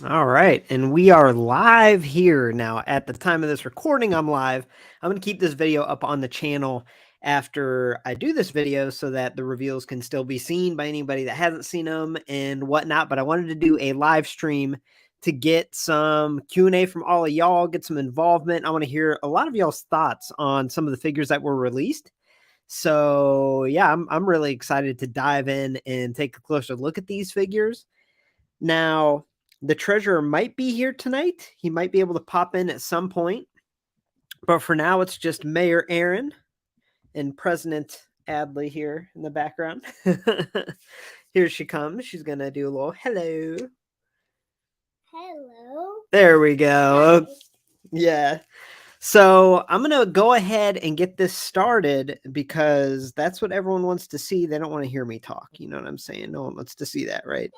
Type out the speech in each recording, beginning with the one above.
All right, and we are live here now. At the time of this recording, I'm live. I'm going to keep this video up on the channel after I do this video so that the reveals can still be seen by anybody that hasn't seen them and whatnot. But I wanted to do a live stream to get some Q&A from all of y'all, get some involvement. I want to hear a lot of y'all's thoughts on some of the figures that were released. So yeah, I'm really excited to dive in and take a closer look at these figures. Now, the treasurer might be here tonight. He might be able to pop in at some point. But for now, it's just Mayor Aaron and President Adley here in the background. Here she comes. She's going to do a little hello. Hello. There we go. Yeah. So I'm going to go ahead and get this started because that's what everyone wants to see. They don't want to hear me talk. You know what I'm saying? No one wants to see that, right?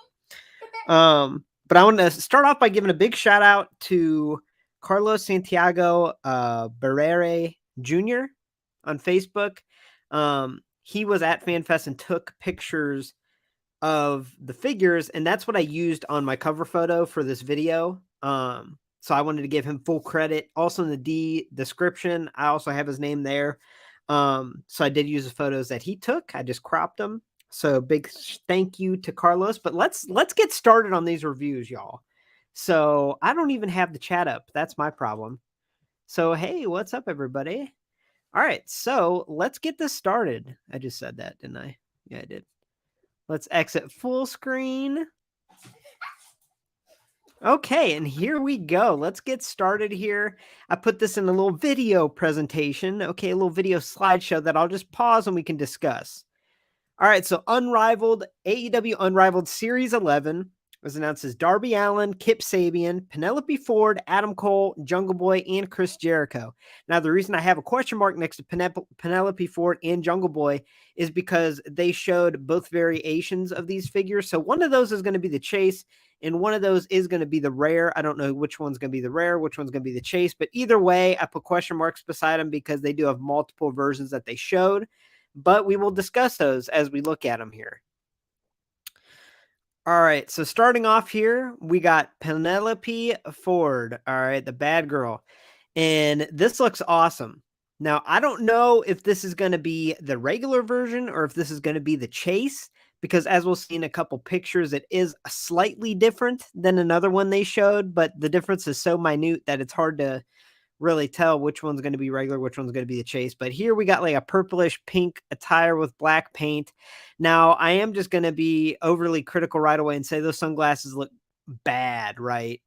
But I want to start off by giving a big shout out to Carlos Santiago Barrera Jr. on Facebook. He was at FanFest and took pictures of the figures, and that's what I used on my cover photo for this video. So I wanted to give him full credit. Also in the description, I also have his name there. So I did use the photos that he took. I just cropped them. So big thank you to Carlos. But let's get started on these reviews, y'all. So I don't even have the chat up. That's my problem. So hey, what's up, everybody? All right, so let's get this started. I just said that, didn't I? Yeah, I did. Let's exit full screen. Okay, and here we go. Let's get started here. I put this in a little video presentation. Okay, a little video slideshow that I'll just pause and we can discuss. All right, so Unrivaled, AEW Unrivaled Series 11 was announced as Darby Allin, Kip Sabian, Penelope Ford, Adam Cole, Jungle Boy, and Chris Jericho. Now, the reason I have a question mark next to Penelope Ford and Jungle Boy is because they showed both variations of these figures. So one of those is going to be the chase, and one of those is going to be the rare. I don't know which one's going to be the rare, which one's going to be the chase, but either way, I put question marks beside them because they do have multiple versions that they showed. But we will discuss those as we look at them here. All right, so starting off here, we got Penelope Ford, all right, the bad girl. And this looks awesome. Now, I don't know if this is going to be the regular version or if this is going to be the chase, because as we'll see in a couple pictures, it is slightly different than another one they showed, but the difference is so minute that it's hard to really tell which one's going to be regular, which one's going to be the chase. But here we got like a purplish pink attire with black paint. Now, I am just going to be overly critical right away and say those sunglasses look bad, right?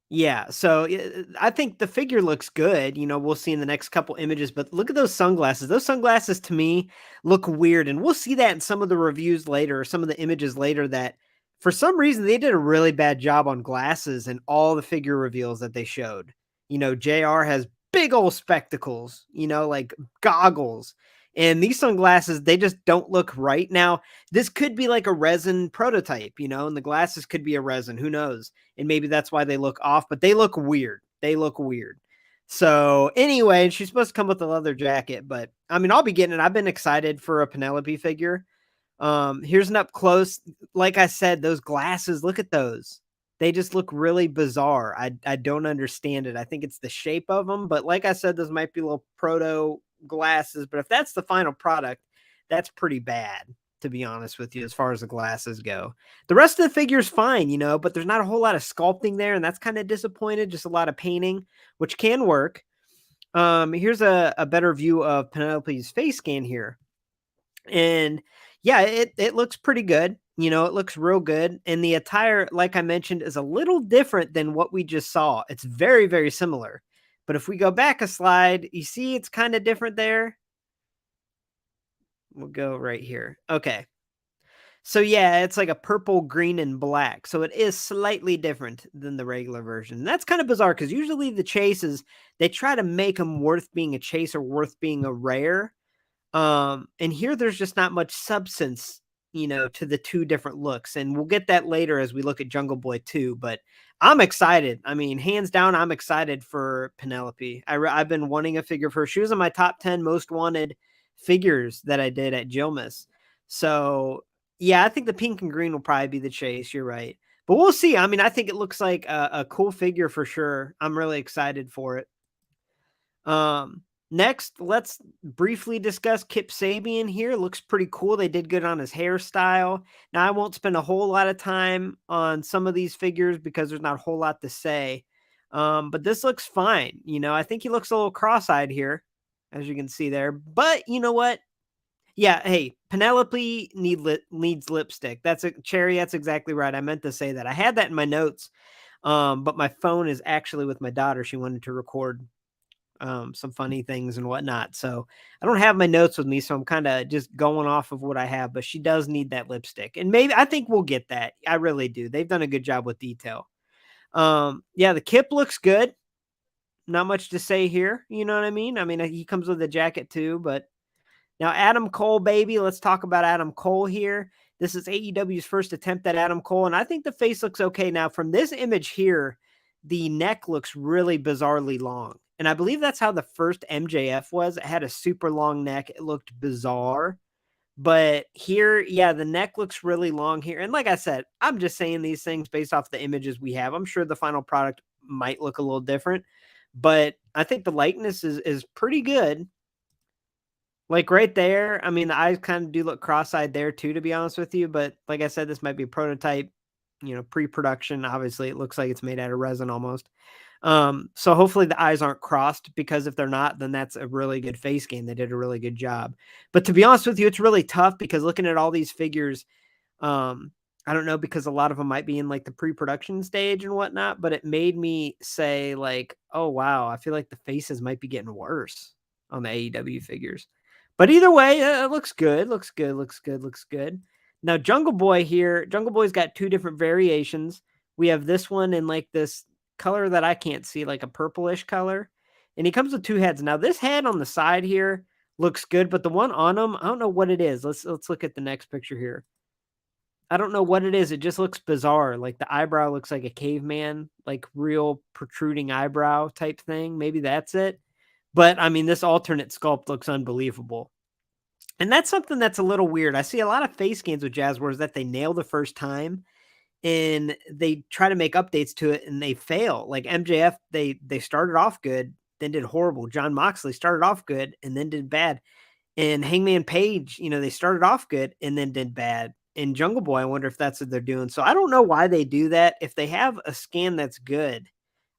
Yeah, so I think the figure looks good. You know, we'll see in the next couple images, but look at those sunglasses. Those sunglasses to me look weird, and we'll see that in some of the reviews later, or some of the images later, that for some reason they did a really bad job on glasses and all the figure reveals that they showed. You know, JR has big old spectacles, you know, like goggles. And these sunglasses, they just don't look right. Now, this could be like a resin prototype, you know, and the glasses could be a resin. Who knows? And maybe that's why they look off, but they look weird. They look weird. So anyway, she's supposed to come with a leather jacket, but I mean, I'll be getting it. I've been excited for a Penelope figure. Here's an up close. Like I said, those glasses, look at those. They just look really bizarre. I don't understand it. I think it's the shape of them, but like I said, those might be little proto glasses, but if that's the final product, that's pretty bad, to be honest with you, as far as the glasses go. The rest of the figure is fine, you know, but there's not a whole lot of sculpting there, and that's kind of disappointed. Just a lot of painting, which can work. Here's a better view of Penelope's face scan here. And yeah, it looks pretty good. You know, it looks real good. And the attire, like I mentioned, is a little different than what we just saw. It's very, very similar. But if we go back a slide, you see it's kind of different there. We'll go right here. Okay. So yeah, it's like a purple, green, and black. So it is slightly different than the regular version. And that's kind of bizarre because usually the chases, they try to make them worth being a chase or worth being a rare. And here there's just not much substance, you know, to the two different looks. And we'll get that later as we look at Jungle Boy 2. But I'm excited. I mean, hands down, I'm excited for Penelope. I've been wanting a figure of her. She was in my top 10 most wanted figures that I did at Jillmas. So Yeah, I think the pink and green will probably be the chase. You're right. But we'll see. I mean, I think it looks like a cool figure for sure. I'm really excited for it. Next, let's briefly discuss Kip Sabian here. Looks pretty cool. They did good on his hairstyle. Now, I won't spend a whole lot of time on some of these figures because there's not a whole lot to say. But this looks fine. I think he looks a little cross-eyed here, as you can see there. But you know what? Yeah, hey, Penelope needs lipstick. That's a cherry. That's exactly right. I meant to say that. I had that in my notes. But my phone is actually with my daughter. She wanted to record some funny things and whatnot. So I don't have my notes with me, so I'm kind of just going off of what I have. But she does need that lipstick, and maybe I think we'll get that. I really do. They've done a good job with detail. Yeah, the Kip looks good. Not much to say here. You know what I mean? I mean, he comes with a jacket too, but now Adam Cole, baby. Let's talk about Adam Cole here. This is AEW's first attempt at Adam Cole, and I think the face looks okay. Now, from this image here, the neck looks really bizarrely long. And I believe that's how the first MJF was. It had a super long neck. It looked bizarre. But here, yeah, the neck looks really long here. And like I said, I'm just saying these things based off the images we have. I'm sure the final product might look a little different, but I think the likeness is pretty good. Like right there, I mean, the eyes kind of do look cross-eyed there too, to be honest with you. But like I said, this might be a prototype, pre-production. Obviously, it looks like it's made out of resin almost. So hopefully the eyes aren't crossed, because if they're not, then that's a really good face game. They did a really good job. But to be honest with you, it's really tough because looking at all these figures, I don't know, because a lot of them might be in like the pre-production stage and whatnot, but it made me say like, oh wow, I feel like the faces might be getting worse on the AEW figures. But either way, it looks good. Looks good. Looks good. Looks good. Now, Jungle Boy here. Jungle Boy's got two different variations. We have this one in like this color that I can't see, like a purplish color. And he comes with two heads. Now, this head on the side here looks good, but the one on him, I don't know what it is. Let's look at the next picture here. I don't know what it is. It just looks bizarre. Like the eyebrow looks like a caveman, like real protruding eyebrow type thing. Maybe that's it. But I mean, this alternate sculpt looks unbelievable. And that's something that's a little weird. I see a lot of face scans with Jazzwares that they nail the first time and they try to make updates to it and they fail. Like MJF, they started off good, then did horrible. John Moxley started off good and then did bad. And Hangman Page, they started off good and then did bad. And Jungle Boy, I wonder if that's what they're doing. So I don't know why they do that. If they have a scan that's good,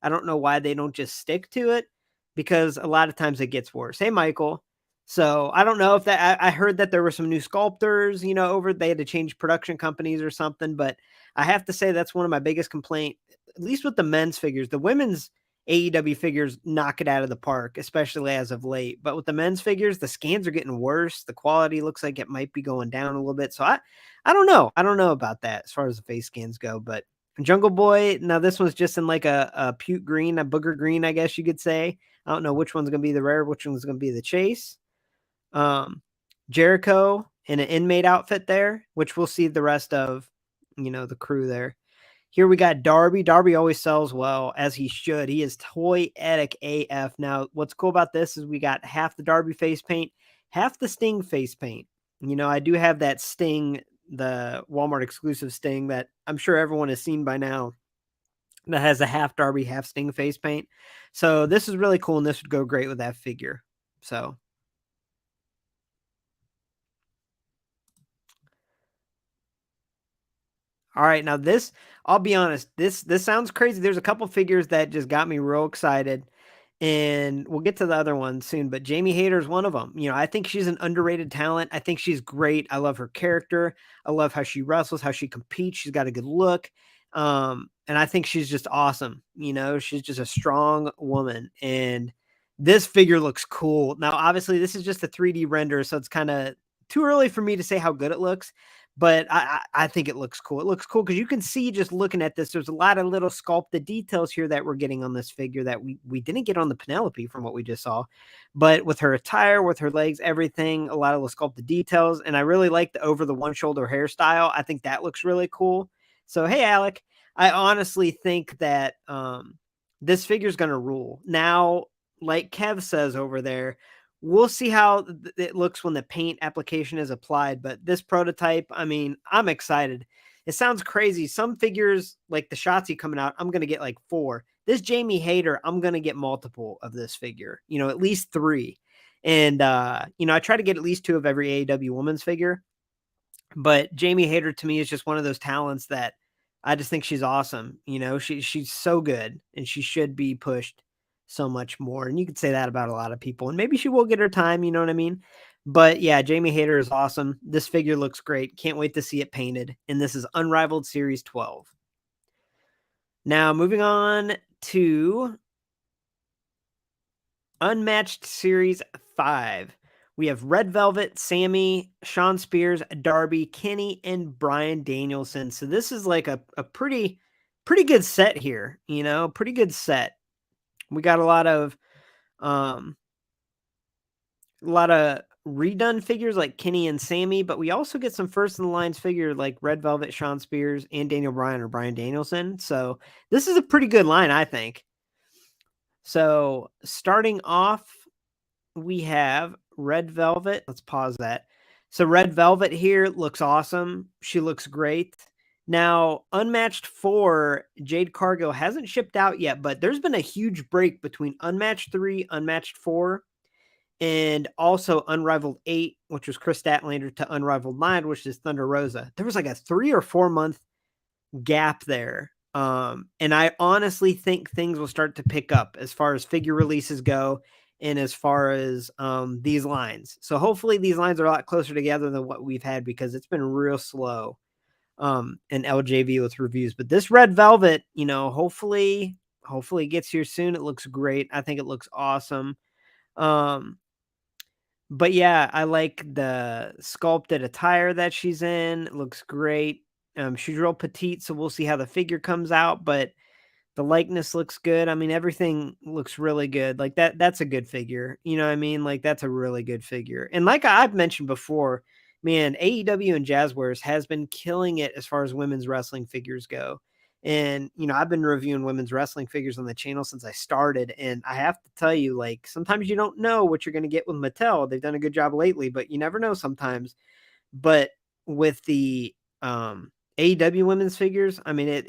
I don't know why they don't just stick to it, because a lot of times it gets worse. Hey, Michael. So I don't know if that, I heard that there were some new sculptors, over, they had to change production companies or something, but I have to say that's one of my biggest complaint, at least with the men's figures. The women's AEW figures knock it out of the park, especially as of late. But with the men's figures, the scans are getting worse. The quality looks like it might be going down a little bit. So I don't know. I don't know about that as far as the face scans go. But Jungle Boy, now this one's just in like a puke green, a booger green, I guess you could say. I don't know which one's going to be the rare, which one's going to be the chase. Jericho in an inmate outfit there, which we'll see the rest of, the crew there. Here we got Darby. Darby always sells well, as he should. He is toyetic AF. Now, what's cool about this is we got half the Darby face paint, half the Sting face paint. I do have that Sting, the Walmart exclusive Sting that I'm sure everyone has seen by now, that has a half Darby, half Sting face paint. So this is really cool, and this would go great with that figure. So all right, now this, I'll be honest, this sounds crazy. There's a couple figures that just got me real excited, and we'll get to the other one soon, but Jamie Hayter is one of them. I think she's an underrated talent. I think she's great. I love her character. I love how she wrestles, how she competes. She's got a good look. And I think she's just awesome. She's just a strong woman, and this figure looks cool. Now, obviously, this is just a 3D render, so it's kind of too early for me to say how good it looks, but I think it looks cool. It looks cool because you can see, just looking at this, there's a lot of little sculpted details here that we're getting on this figure that we didn't get on the Penelope from what we just saw. But with her attire, with her legs, everything, a lot of the sculpted details. And I really like the over the one shoulder hairstyle. I think that looks really cool. So, hey, Alec, I honestly think that this figure is going to rule. Now, like Kev says over there, We'll see how it looks when the paint application is applied, but this prototype, I mean, I'm excited. It sounds crazy. Some figures, like the Shotzi coming out, I'm gonna get like 4. This Jamie Hayter, I'm gonna get multiple of this figure, at least 3. And I try to get at least 2 of every AEW women's figure. But Jamie Hayter to me is just one of those talents that I just think she's awesome. She's so good and she should be pushed so much more. And you could say that about a lot of people. And maybe she will get her time, you know what I mean? But yeah, Jamie Hayter is awesome. This figure looks great. Can't wait to see it painted. And this is Unrivaled Series 12. Now, moving on to Unmatched Series 5. We have Red Velvet, Sammy, Shawn Spears, Darby, Kenny, and Bryan Danielson. So this is like a pretty good set here, pretty good set. We got a lot of redone figures like Kenny and Sammy, but we also get some first in the lines figure like Red Velvet, Shawn Spears, and Daniel Bryan or Bryan Danielson. So this is a pretty good line, I think. So starting off, we have Red Velvet. Let's pause that. So Red Velvet here looks awesome. She looks great. Now, Unmatched 4, Jade Cargill hasn't shipped out yet, but there's been a huge break between Unmatched 3, Unmatched 4, and also Unrivaled 8, which was Chris Statlander, to Unrivaled 9, which is Thunder Rosa. There was like a 3 or 4 month gap there. And I honestly think things will start to pick up as far as figure releases go and as far as these lines. So hopefully these lines are a lot closer together than what we've had because it's been real slow in LJV with reviews. But this Red Velvet, hopefully it gets here soon. It looks great. I think it looks awesome. But yeah, I like the sculpted attire that she's in. It looks great. She's real petite, so we'll see how the figure comes out, but the likeness looks good. I mean, everything looks really good. Like that's a good figure. You know what I mean? Like that's a really good figure. And like I've mentioned before, man, AEW and Jazzwares has been killing it as far as women's wrestling figures go. And, I've been reviewing women's wrestling figures on the channel since I started. And I have to tell you, like, sometimes you don't know what you're going to get with Mattel. They've done a good job lately, but you never know sometimes. But with the AEW women's figures, I mean,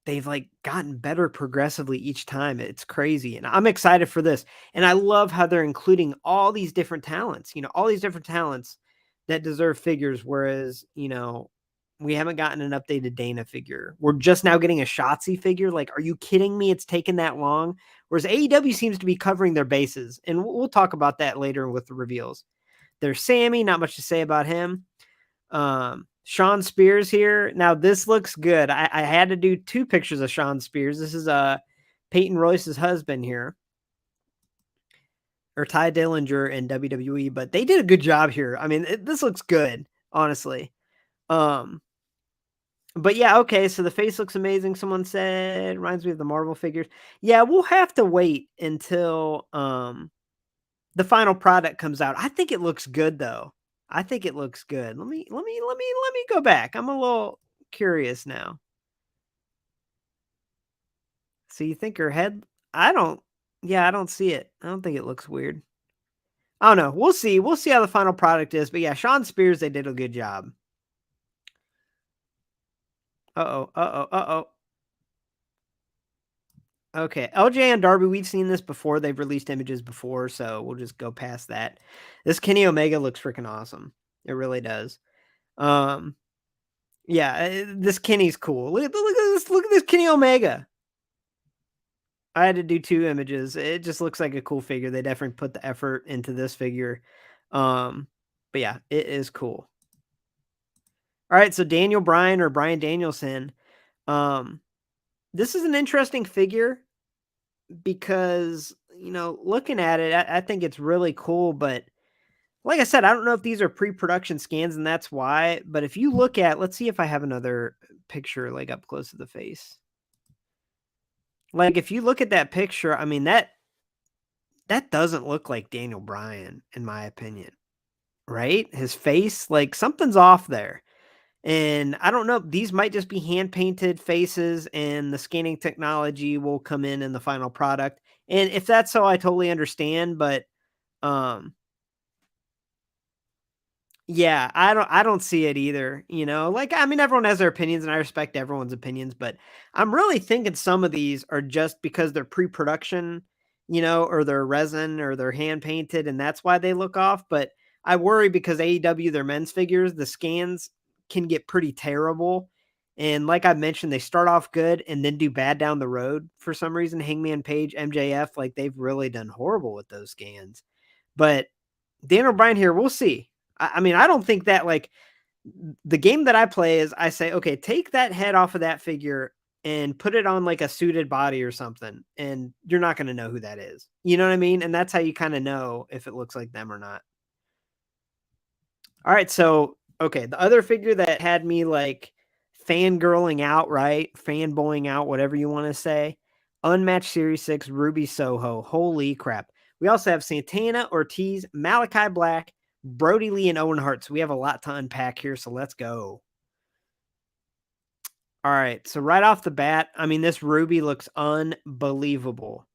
they've like gotten better progressively each time. It's crazy. And I'm excited for this. And I love how they're including all these different talents, all these different talents that deserve figures. Whereas, we haven't gotten an updated Dana figure. We're just now getting a Shotzi figure. Like, are you kidding me? It's taken that long. Whereas AEW seems to be covering their bases. And we'll talk about that later with the reveals. There's Sammy, not much to say about him. Shawn Spears here. Now this looks good. I had to do 2 pictures of Shawn Spears. This is Peyton Royce's husband here, or Ty Dillinger in WWE, but they did a good job here. I mean, this looks good, honestly. But yeah, okay, so the face looks amazing. Someone said reminds me of the Marvel figures. Yeah, we'll have to wait until the final product comes out. I think it looks good though. I think it looks good. Let me go back. I'm a little curious now. So you think her head? I don't see it. I don't think it looks weird. I don't know. We'll see. We'll see how the final product is. But yeah, Shawn Spears, they did a good job. Uh-oh. Okay, LJ and Darby, we've seen this before. They've released images before, so we'll just go past that. This Kenny Omega looks freaking awesome. It really does. Yeah, this Kenny's cool. Look at this. Look at this Kenny Omega. I had to do 2 images. It just looks like a cool figure. They definitely put the effort into this figure. But yeah, it is cool. All right, so Daniel Bryan or Bryan Danielson. This is an interesting figure because, looking at it, I think it's really cool, but like I said, I don't know if these are pre-production scans and that's why, but if you look at, let's see if I have another picture like up close to the face. Like if you look at that picture, I mean, that doesn't look like Daniel Bryan, in my opinion, right? His face, like something's off there. And I don't know, these might just be hand painted faces and the scanning technology will come in the final product. And if that's so, I totally understand, but Yeah, I don't see it either, you know? Like, I mean, everyone has their opinions, and I respect everyone's opinions, but I'm really thinking some of these are just because they're pre-production, you know, or they're resin or they're hand painted, and that's why they look off, but I worry because AEW, their men's figures, the scans can get pretty terrible, and like I mentioned, they start off good and then do bad down the road for some reason. Hangman Page, MJF, like, they've really done horrible with those scans, but Dan O'Brien here, we'll see. I mean, I don't think that like the game that I play is I say, okay, take that head off of that figure and put it on like a suited body or something, and you're not going to know who that is. You know what I mean? And that's how you kind of know if it looks like them or not. All right, so okay, the other figure that had me like fangirling out, right? Fanboying out, whatever you want to say. Unmatched Series 6 Ruby Soho. Holy crap. We also have Santana Ortiz, Malachi Black, Brody Lee, and Owen Hart. So we have a lot to unpack here, so let's go. All right, so right off the bat, I mean, this Ruby looks unbelievable.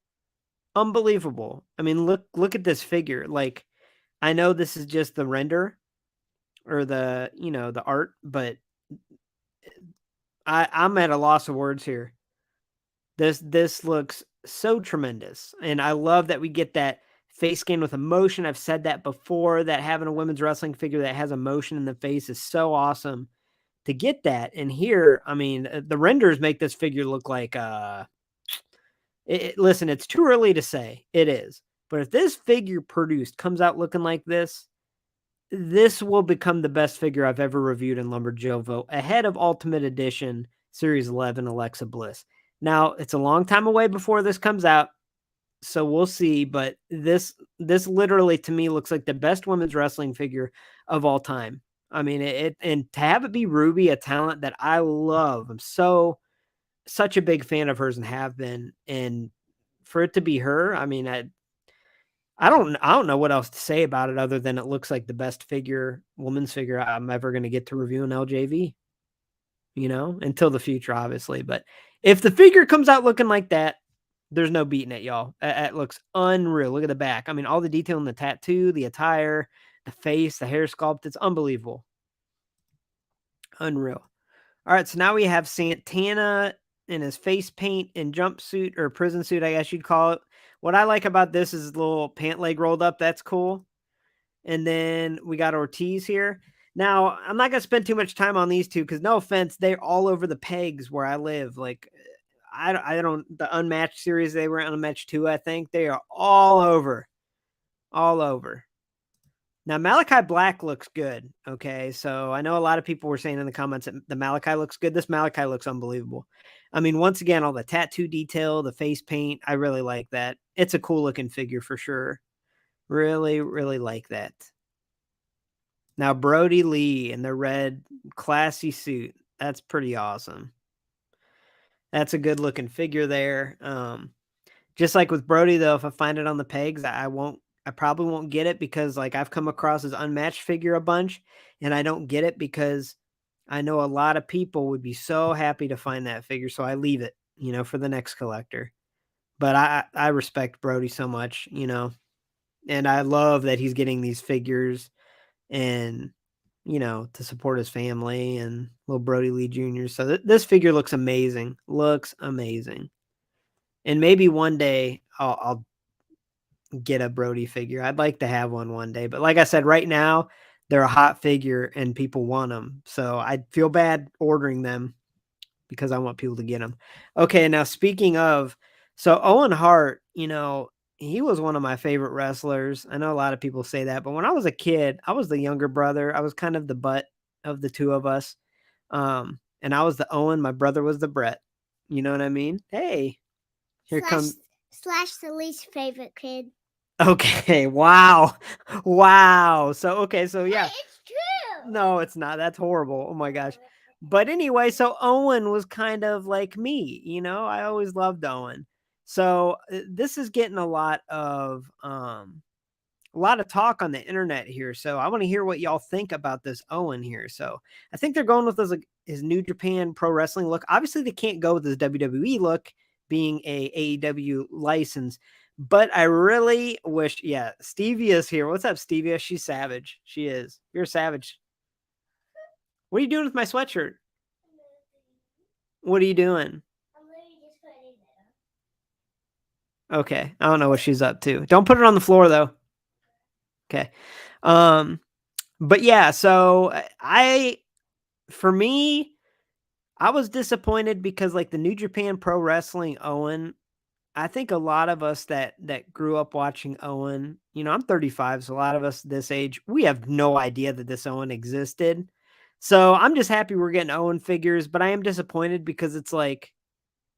Unbelievable. I mean, look at this figure. Like, I know this is just the render, or the, you know, the art, but I'm at a loss of words here. This looks so tremendous, and I love that we get that face scan with emotion. I've said that before, that having a women's wrestling figure that has emotion in the face is so awesome to get that. And here, I mean, the renders make this figure look like listen, it's too early to say. It is. But if this figure produced comes out looking like this will become the best figure I've ever reviewed in LumberJillville, ahead of Ultimate Edition Series 11 Alexa Bliss. Now, it's a long time away before this comes out, so we'll see, but this literally to me looks like the best women's wrestling figure of all time. I mean, and to have it be Ruby, a talent that I love. I'm such a big fan of hers and have been, and for it to be her, I mean, I don't know what else to say about it other than it looks like the best figure, woman's figure I'm ever going to get to review in LJV, you know, until the future, obviously. But if the figure comes out looking like that, there's no beating it, y'all. It looks unreal. Look at the back. I mean, all the detail in the tattoo, the attire, the face, the hair sculpt, it's unbelievable. Unreal. All right, so now we have Santana in his face paint and jumpsuit, or prison suit, I guess you'd call it. What I like about this is the little pant leg rolled up. That's cool. And then we got Ortiz here. Now, I'm not going to spend too much time on these two because, no offense, they're all over the pegs where I live. Like, I don't, the Unmatched series, they were Unmatched 2, I think. They are all over. All over. Now, Malachi Black looks good, okay? So I know a lot of people were saying in the comments that the Malachi looks good. This Malachi looks unbelievable. I mean, once again, all the tattoo detail, the face paint, I really like that. It's a cool-looking figure for sure. Really, really like that. Now, Brody Lee in the red classy suit. That's pretty awesome. That's a good-looking figure there. Just like with Brody, though, if I find it on the pegs, I probably won't get it because, like, I've come across his Unmatched figure a bunch, and I don't get it because I know a lot of people would be so happy to find that figure, so I leave it, you know, for the next collector. But I respect Brody so much, you know, and I love that he's getting these figures and, you know, to support his family and little Brody Lee Jr. So this figure looks amazing. Looks amazing. And maybe one day I'll get a Brody figure. I'd like to have one day, but like I said, right now they're a hot figure and people want them. So I feel bad ordering them because I want people to get them. Okay, now speaking of, so Owen Hart, you know, he was one of my favorite wrestlers. I know a lot of people say that, but when I was a kid, I was the younger brother. I was kind of the butt of the two of us. And I was the Owen, my brother was the Brett. You know what I mean? Hey, here comes slash the least favorite kid. Okay, wow. Wow. So, okay, so yeah. It's true. No, it's not. That's horrible. Oh my gosh. But anyway, so Owen was kind of like me, you know? I always loved Owen. So, this is getting a lot of talk on the internet here. So, I want to hear what y'all think about this Owen here. So, I think they're going with his New Japan Pro Wrestling look. Obviously, they can't go with his WWE look being a AEW license. But I really wish, yeah, Stevia's here. What's up, Stevia? She's savage. She is. You're a savage. What are you doing with my sweatshirt? What are you doing? Okay. I don't know what she's up to. Don't put it on the floor though. Okay. But yeah, so for me, I was disappointed because like the New Japan Pro Wrestling Owen, I think a lot of us that grew up watching Owen, I'm 35, so a lot of us this age, we have no idea that this Owen existed. So I'm just happy we're getting Owen figures, but I am disappointed because it's like,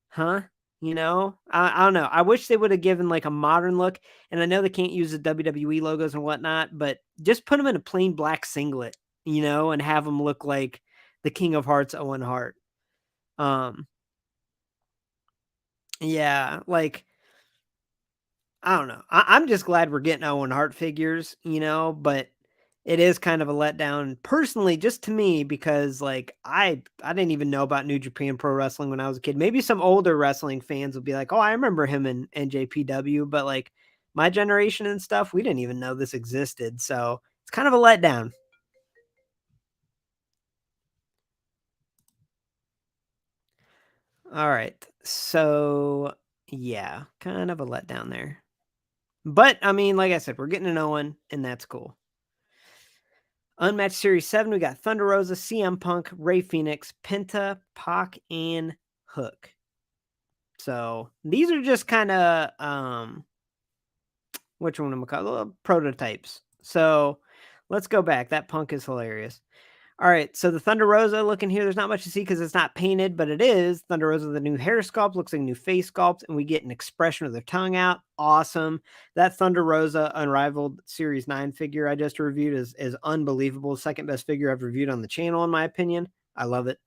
huh? I don't know. I wish they would have given like a modern look, and I know they can't use the WWE logos and whatnot, but just put them in a plain black singlet, and have them look like the King of Hearts, Owen Hart. Yeah, like I don't know. I'm just glad we're getting Owen Hart figures, but it is kind of a letdown personally, just to me, because like I didn't even know about New Japan Pro Wrestling when I was a kid. Maybe some older wrestling fans will be like, "Oh, I remember him in NJPW," but like my generation and stuff, we didn't even know this existed. So it's kind of a letdown. All right. So yeah, kind of a letdown there. But I mean, like I said, we're getting an Owen, and that's cool. Unmatched Series 7, we got Thunder Rosa, CM Punk, Ray Phoenix, Penta, Pac, and Hook. So these are just kind of, which one am I call prototypes. So let's go back. That Punk is hilarious. All right, so the Thunder Rosa looking here, there's not much to see because it's not painted, but it is. Thunder Rosa, the new hair sculpt, looks like a new face sculpt, and we get an expression of their tongue out. Awesome. That Thunder Rosa Unrivaled Series 9 figure I just reviewed is unbelievable. Second best figure I've reviewed on the channel, in my opinion. I love it.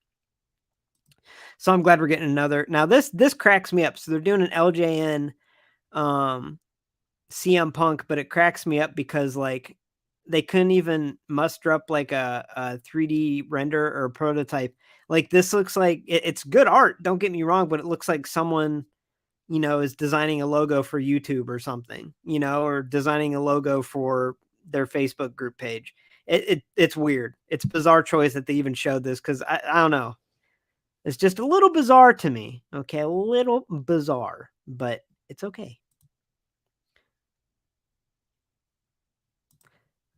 So I'm glad we're getting another. Now, this cracks me up. So they're doing an LJN CM Punk, but it cracks me up because, like, they couldn't even muster up like a 3D render or prototype. Like this looks like it's good art. Don't get me wrong, but it looks like someone, is designing a logo for YouTube or something, or designing a logo for their Facebook group page. It's weird. It's a bizarre choice that they even showed this because I don't know. It's just a little bizarre to me. Okay, a little bizarre, but it's okay.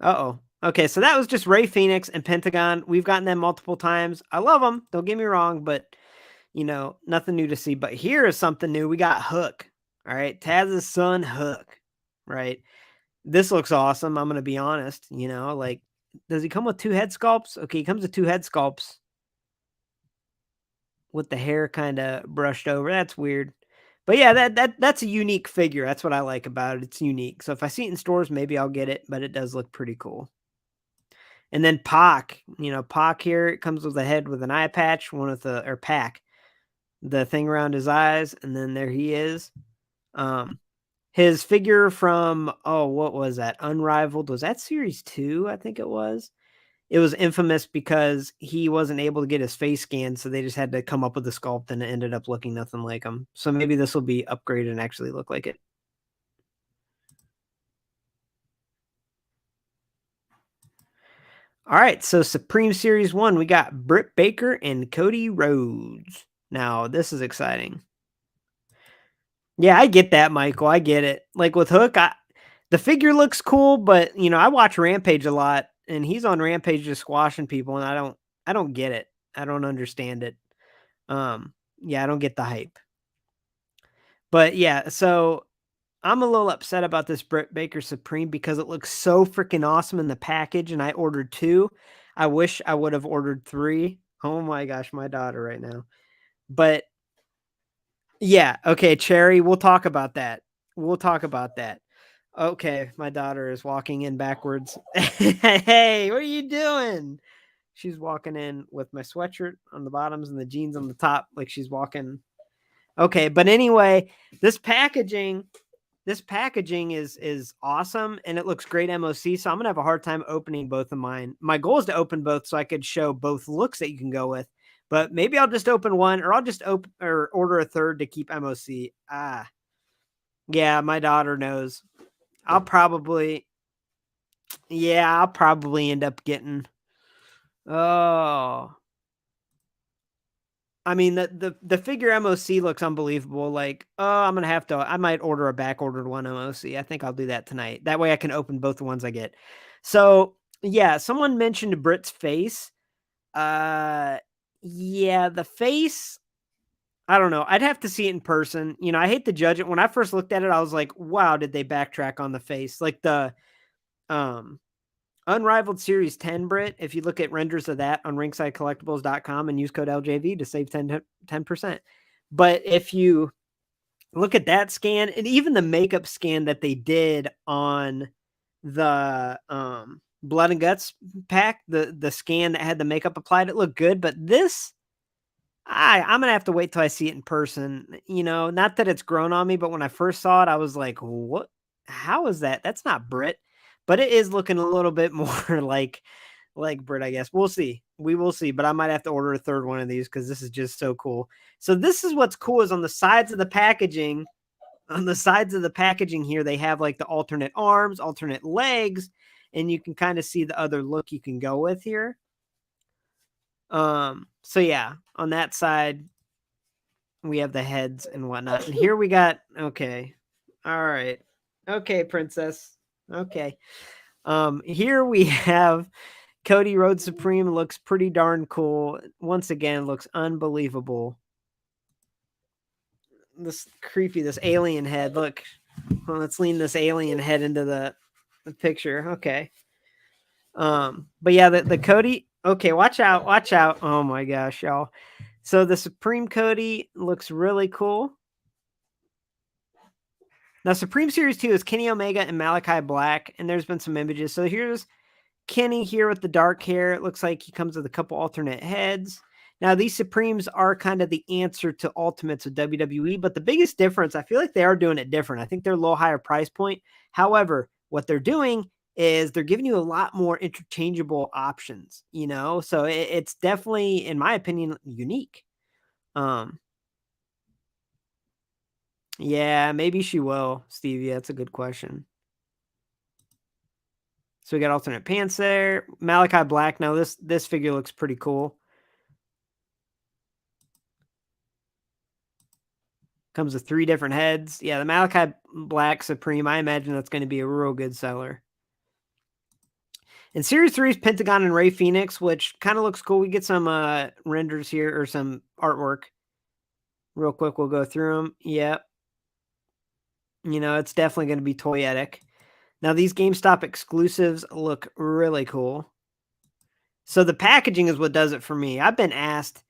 Uh-oh. Okay, so that was just Ray Phoenix and Pentagon. We've gotten them multiple times. I love them. Don't get me wrong, but, nothing new to see. But here is something new. We got Hook. All right, Taz's son, Hook. Right? This looks awesome. I'm going to be honest. Like, does he come with 2 head sculpts? Okay, he comes with 2 head sculpts with the hair kind of brushed over. That's weird. But yeah, that's a unique figure. That's what I like about it. It's unique. So if I see it in stores, maybe I'll get it, but it does look pretty cool. And then Pac, Pac here, it comes with a head with an eye patch, or Pac, the thing around his eyes, and then there he is. His figure from, what was that? Unrivaled, was that Series 2? I think it was. It was infamous because he wasn't able to get his face scanned, so they just had to come up with a sculpt, and it ended up looking nothing like him. So maybe this will be upgraded and actually look like it. All right, so Supreme Series 1, we got Britt Baker and Cody Rhodes. Now, this is exciting. Yeah, I get that, Michael. I get it. Like with Hook, the figure looks cool, but I watch Rampage a lot, and he's on Rampage just squashing people, and I don't get it. I don't understand it. Yeah, I don't get the hype. But yeah, so I'm a little upset about this Britt Baker Supreme because it looks so freaking awesome in the package, and I ordered 2. I wish I would have ordered 3. Oh my gosh, my daughter right now. But yeah, okay, Cherry, we'll talk about that. We'll talk about that. Okay, my daughter is walking in backwards. Hey, what are you doing? She's walking in with my sweatshirt on the bottoms and the jeans on the top, like she's walking. Okay, but anyway, this packaging is awesome, and it looks great MOC, so I'm gonna have a hard time opening both of mine. My goal is to open both so I could show both looks that you can go with, but maybe I'll just open one, or I'll just open or order a third to keep MOC. Yeah, my daughter knows. I'll probably end up getting. Oh, I mean the figure MOC looks unbelievable. Like, oh, I'm gonna have to. I might order a back ordered one MOC. I think I'll do that tonight. That way I can open both the ones I get. So yeah, someone mentioned Brit's face. Yeah, the face. I don't know. I'd have to see it in person. You know, I hate to judge it. When I first looked at it, I was like, wow, did they backtrack on the face? Like the um Unrivaled Series 10 Brit, if you look at renders of that on ringsidecollectibles.com and use code LJV to save 10%. But if you look at that scan and even the makeup scan that they did on the Blood and Guts pack, the scan that had the makeup applied, it looked good. But this, I'm gonna have to wait till I see it in person. You know, not that it's grown on me, but when I first saw it, I was like, "What? How is that? That's not Brit." But it is looking a little bit more like Brit, I guess. We'll see. We will see. But I might have to order a third one of these because this is just so cool. So this is what's cool is on the sides of the packaging. On the sides of the packaging here, they have like the alternate arms, alternate legs, and you can kind of see the other look you can go with here. So yeah, on that side, we have the heads and whatnot. And here we got, okay. All right. Okay, princess. Okay. Here we have Cody Rhodes Supreme. Looks pretty darn cool. Once again, looks unbelievable. This creepy, this alien head. Look, well, let's lean this alien head into the picture. Okay. But yeah, the Cody. Okay, watch out, watch out. Oh my gosh, y'all. So the Supreme Cody looks really cool. Now, Supreme Series 2 is Kenny Omega and Malachi Black, and there's been some images. So here's Kenny here with the dark hair. It looks like he comes with a couple alternate heads. Now, these Supremes are kind of the answer to Ultimates of WWE, but the biggest difference, I feel like they are doing it different. I think they're a little higher price point. However, what they're doing is they're giving you a lot more interchangeable options, you know? So it's definitely, in my opinion, unique. Yeah, maybe she will, Stevie. That's a good question. So we got alternate pants there. Malachi Black. Now this figure looks pretty cool. Comes with 3 different heads. Yeah, the Malachi Black Supreme. I imagine that's going to be a real good seller. And Series 3 is Pentagon and Ray Phoenix, which kind of looks cool. We get some renders here or some artwork. Real quick, we'll go through them. Yep. You know, it's definitely going to be toyetic. Now, these GameStop exclusives look really cool. So the packaging is what does it for me. I've been asked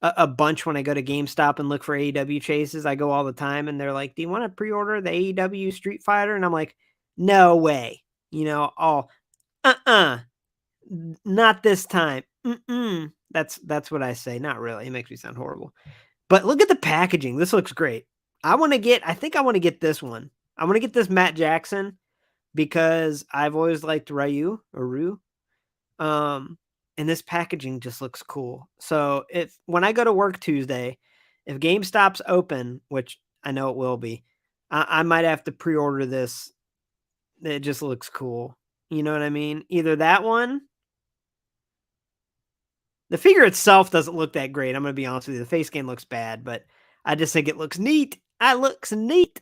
a bunch when I go to GameStop and look for AEW chases. I go all the time, and they're like, "Do you want to pre-order the AEW Street Fighter?" And I'm like, "No way." You know, not this time. That's what I say. Not really. It makes me sound horrible. But look at the packaging. This looks great. I think I want to get this one. I want to get this Matt Jackson because I've always liked Ryu or Ryu. And this packaging just looks cool. So when I go to work Tuesday, if GameStop's open, which I know it will be, I might have to pre-order this. It just looks cool. You know what I mean? Either that one. The figure itself doesn't look that great. I'm going to be honest with you. The face scan looks bad, but I just think it looks neat. It looks neat.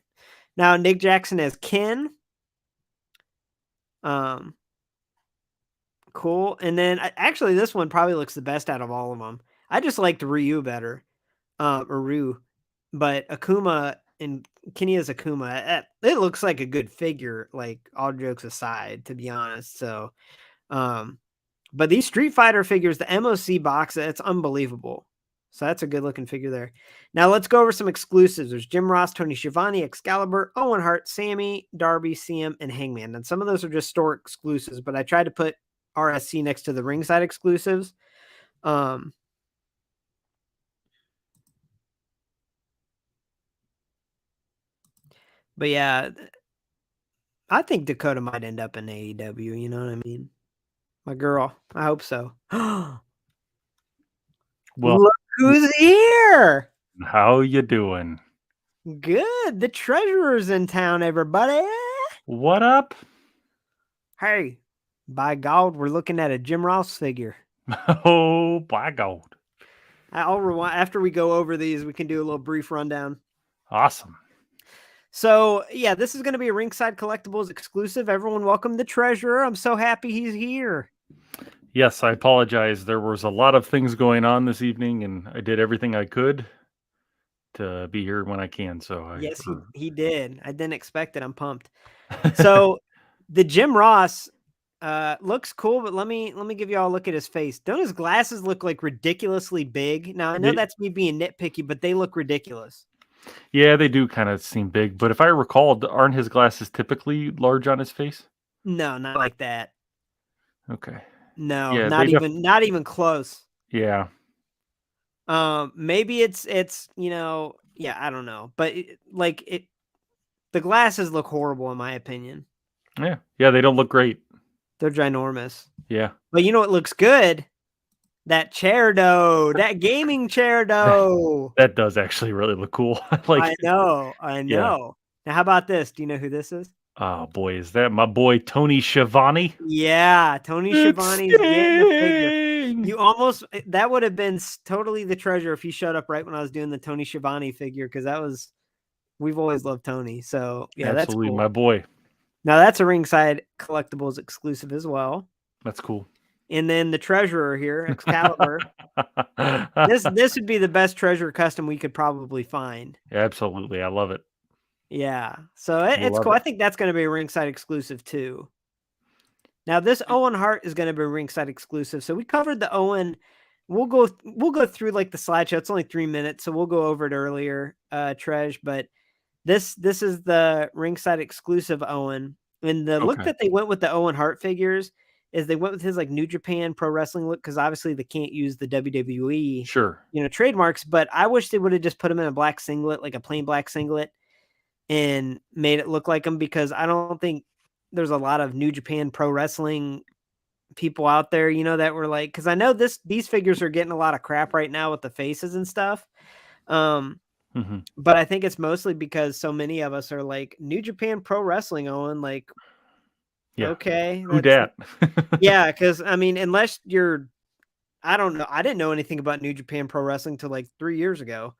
Now, Nick Jackson as Ken. Cool. And then actually, this one probably looks the best out of all of them. I just liked Ryu better. Or Ryu. But Akuma and Kenny as Akuma, it looks like a good figure, like all jokes aside, to be honest. So, but these Street Fighter figures, the MOC box, it's unbelievable. So that's a good looking figure there. Now let's go over some exclusives. There's Jim Ross, Tony Schiavone, Excalibur, Owen Hart, Sammy, Darby, CM, and Hangman. And some of those are just store exclusives, but I tried to put RSC next to the ringside exclusives. But yeah, I think Dakota might end up in AEW. You know what I mean? My girl. I hope so. Well, Look who's here. how you doing? Good. The treasurer's in town, everybody. What up? Hey, by God, we're looking at a Jim Ross figure. Oh, by God. I'll rewind after we go over these. We can do a little brief rundown. Awesome. So, yeah, this is going to be a Ringside Collectibles exclusive. Everyone, welcome the treasurer. I'm so happy he's here. Yes, I apologize. There was a lot of things going on this evening, and I did everything I could to be here when I can. So Yes, he did. I didn't expect it. I'm pumped. So, the Jim Ross looks cool, but let me give you all a look at his face. Don't his glasses look like ridiculously big? Now, I know that's me being nitpicky, but they look ridiculous. Yeah, they do kind of seem big, but if I recall, aren't his glasses typically large on his face? No, not like that. Okay. No, Yeah, not even close. Yeah. Maybe it's yeah, I don't know, but the glasses look horrible in my opinion. Yeah, they don't look great. They're ginormous. Yeah, but you know what looks good? That chair dough, that gaming chair dough. that does actually really look cool. I know. Yeah. Now, how about this? Do you know who this is? Oh boy, is that my boy Tony Schiavone? Yeah, Tony Schiavone's getting a figure. You almost that would have been totally the treasure if you showed up right when I was doing the Tony Schiavone figure because we've always loved Tony. So yeah, Absolutely, that's cool. my boy. Now that's a Ringside Collectibles exclusive as well. That's cool. And then the treasurer here, Excalibur. this would be the best treasure custom we could probably find. Absolutely, I love it. Yeah, so it's cool. I think that's going to be a Ringside exclusive too. Now this Owen Hart is going to be a Ringside exclusive. So we covered the Owen. We'll go through like the slideshow. It's only 3 minutes, so we'll go over it earlier, Treж. But this is the Ringside exclusive Owen, and the look that they went with the Owen Hart figures is they went with his like New Japan Pro Wrestling look because obviously they can't use the WWE trademarks. But I wish they would have just put him in a black singlet, like a plain black singlet, and made it look like him because I don't think there's a lot of New Japan Pro Wrestling people out there, that were like, because I know these figures are getting a lot of crap right now with the faces and stuff. But I think it's mostly because so many of us are like New Japan Pro Wrestling, Owen, like, okay. Who dat? Yeah, because I mean, unless you're, I don't know. I didn't know anything about New Japan Pro Wrestling till like 3 years ago.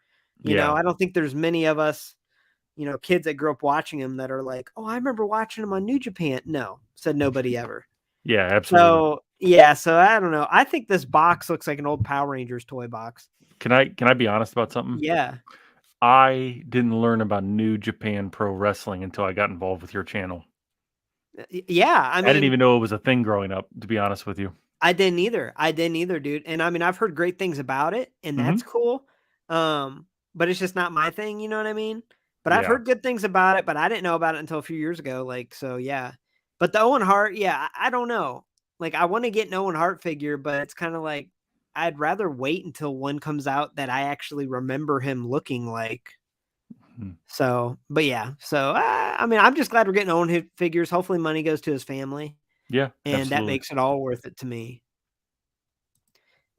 You know, I don't think there's many of us, kids that grew up watching him that are like, oh, I remember watching him on New Japan. No, said nobody ever. Yeah, absolutely. So yeah, so I don't know. I think this box looks like an old Power Rangers toy box. Can I be honest about something? Yeah. I didn't learn about New Japan Pro Wrestling until I got involved with your channel. Yeah, I didn't even know it was a thing growing up, to be honest with you. I didn't either, dude. And I mean, I've heard great things about it, and that's cool. But it's just not my thing, you know what I mean? But I've heard good things about it, but I didn't know about it until a few years ago. Like, so yeah. But the Owen Hart, yeah, I don't know. Like, I want to get an Owen Hart figure, but it's kind of like I'd rather wait until one comes out that I actually remember him looking like. So, but yeah. So, I mean, I'm just glad we're getting Owen figures. Hopefully money goes to his family. Yeah. And that makes it all worth it to me.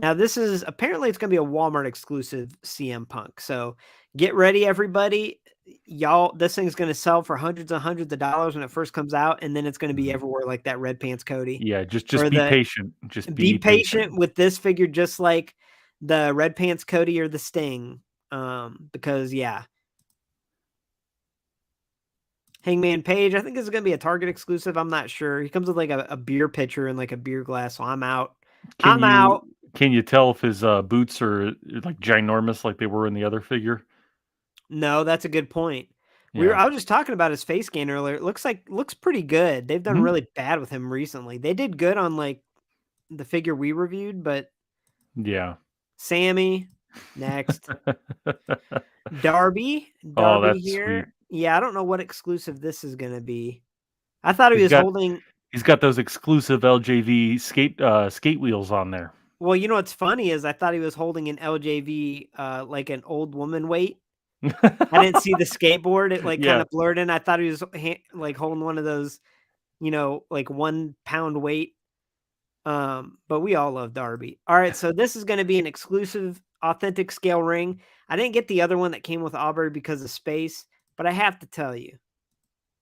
Now, this is apparently it's going to be a Walmart exclusive CM Punk. So get ready, everybody. Y'all, this thing's going to sell for hundreds and hundreds of dollars when it first comes out. And then it's going to be everywhere like that Red Pants Cody. Yeah, just be patient. Just be patient with this figure, just like the Red Pants Cody or the Sting. Because, yeah. Hangman Page, I think this is going to be a Target exclusive. I'm not sure. He comes with like a beer pitcher and like a beer glass. So I'm out. Out. Can you tell if his boots are like ginormous like they were in the other figure? No, that's a good point. Yeah. I was just talking about his face scan earlier. It looks pretty good. They've done really bad with him recently. They did good on like the figure we reviewed, but yeah. Sammy next. Darby that's here. Sweet. Yeah, I don't know what exclusive this is going to be. I thought he was holding. He's got those exclusive LJV skate wheels on there. Well, you know what's funny is I thought he was holding an LJV like an old woman weight. I didn't see the skateboard. It like kind of blurred in. I thought he was like holding one of those, like 1 pound weight. But we all love Darby. All right, so this is going to be an exclusive authentic scale ring. I didn't get the other one that came with Aubrey because of space, but I have to tell you,